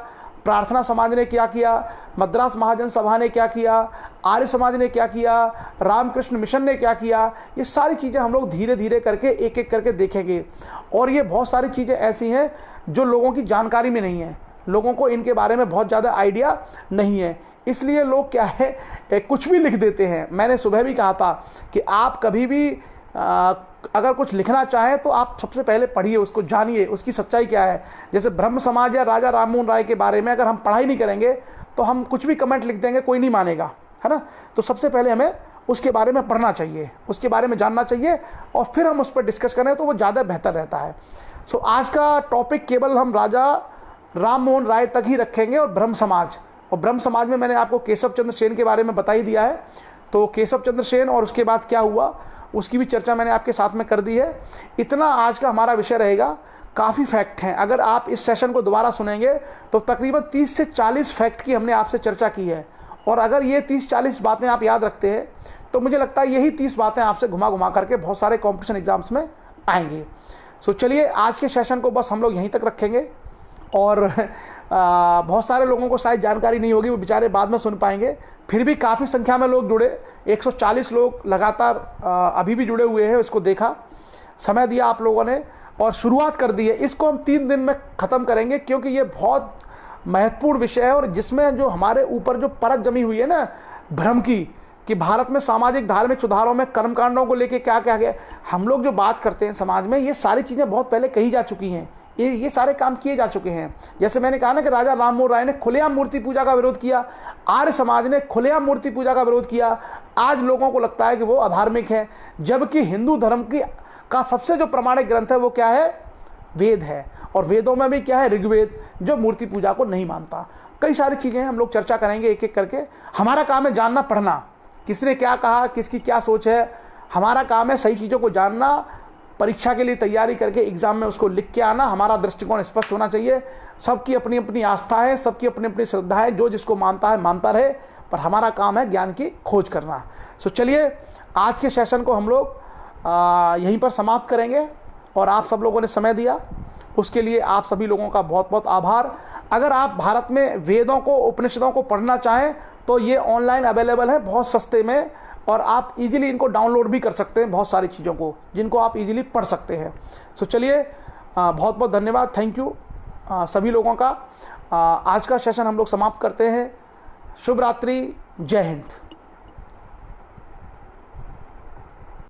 प्रार्थना समाज ने क्या किया, मद्रास महाजन सभा ने क्या किया, आर्य समाज ने क्या किया, रामकृष्ण मिशन ने क्या किया। ये सारी चीज़ें हम लोग धीरे धीरे करके एक एक करके देखेंगे। और ये बहुत सारी चीज़ें ऐसी हैं जो लोगों की जानकारी में नहीं है, लोगों को इनके बारे में बहुत ज़्यादा आइडिया नहीं है, इसलिए लोग क्या है कुछ भी लिख देते हैं। मैंने सुबह भी कहा था कि आप कभी भी अगर कुछ लिखना चाहें तो आप सबसे पहले पढ़िए, उसको जानिए, उसकी सच्चाई क्या है। जैसे ब्रह्म समाज या राजा राम मोहन राय के बारे में अगर हम पढ़ाई नहीं करेंगे तो हम कुछ भी कमेंट लिख देंगे, कोई नहीं मानेगा, है ना। तो सबसे पहले हमें उसके बारे में पढ़ना चाहिए, उसके बारे में जानना चाहिए, और फिर हम उस पर डिस्कस करें तो वो ज़्यादा बेहतर रहता है। सो आज का टॉपिक केवल हम राजा राम मोहन राय तक ही रखेंगे और ब्रह्म समाज। और ब्रह्म समाज में मैंने आपको केशव चंद्र सेन के बारे में बता ही दिया है, तो केशव चंद्र सेन और उसके बाद क्या हुआ उसकी भी चर्चा मैंने आपके साथ में कर दी है। इतना आज का हमारा विषय रहेगा। काफ़ी फैक्ट हैं। अगर आप इस सेशन को दोबारा सुनेंगे तो तकरीबन 30 से 40 फैक्ट की हमने आपसे चर्चा की है, और अगर ये 30-40 बातें आप याद रखते हैं तो मुझे लगता है यही 30 बातें आपसे घुमा घुमा करके बहुत सारे कॉम्पिटिशन एग्जाम्स में आएंगी। सो चलिए आज के सेशन को बस हम लोग यहीं तक रखेंगे, और बहुत सारे लोगों को शायद जानकारी नहीं होगी, वो बेचारे बाद में सुन पाएंगे। फिर भी काफ़ी संख्या में लोग जुड़े, 140 लोग लगातार अभी भी जुड़े हुए हैं। इसको देखा, समय दिया आप लोगों ने और शुरुआत कर दी है। इसको हम 3 दिन में ख़त्म करेंगे, क्योंकि ये बहुत महत्वपूर्ण विषय है, और जिसमें जो हमारे ऊपर जो परत जमी हुई है ना भ्रम की, कि भारत में सामाजिक धार्मिक सुधारों में कर्मकांडों को लेके क्या क्या गया, हम लोग जो बात करते हैं समाज में, ये सारी चीज़ें बहुत पहले कही जा चुकी हैं, ये सारे काम किए जा चुके हैं। जैसे मैंने कहा ना कि राजा राम मोहन राय ने खुलेआम मूर्ति पूजा का विरोध किया, आर्य समाज ने खुलेआम मूर्ति पूजा का विरोध किया। आज लोगों को लगता है कि वो अधार्मिक है, जबकि हिंदू धर्म का सबसे जो प्रमाणिक ग्रंथ है वो क्या है? वेद है। और वेदों में भी क्या है? ऋग्वेद, जो मूर्ति पूजा को नहीं मानता। कई सारी चीज़ें हम लोग चर्चा करेंगे एक एक करके। हमारा काम है जानना पढ़ना, किसने क्या कहा, किसकी क्या सोच है। हमारा काम है सही चीज़ों को जानना, परीक्षा के लिए तैयारी करके एग्जाम में उसको लिख के आना। हमारा दृष्टिकोण स्पष्ट होना चाहिए। सबकी अपनी अपनी आस्था है, सबकी अपनी अपनी श्रद्धा है, जो जिसको मानता है मानता रहे, पर हमारा काम है ज्ञान की खोज करना। सो चलिए आज के सेशन को हम लोग यहीं पर समाप्त करेंगे, और आप सब लोगों ने समय दिया उसके लिए आप सभी लोगों का बहुत बहुत आभार। अगर आप भारत में वेदों को, उपनिषदों को पढ़ना चाहें तो ये ऑनलाइन अवेलेबल है बहुत सस्ते में, और आप इजीली इनको डाउनलोड भी कर सकते हैं, बहुत सारी चीज़ों को जिनको आप इजीली पढ़ सकते हैं। सो चलिए बहुत बहुत धन्यवाद, थैंक यू सभी लोगों का। आज का सेशन हम लोग समाप्त करते हैं। शुभ रात्रि, जय हिंद।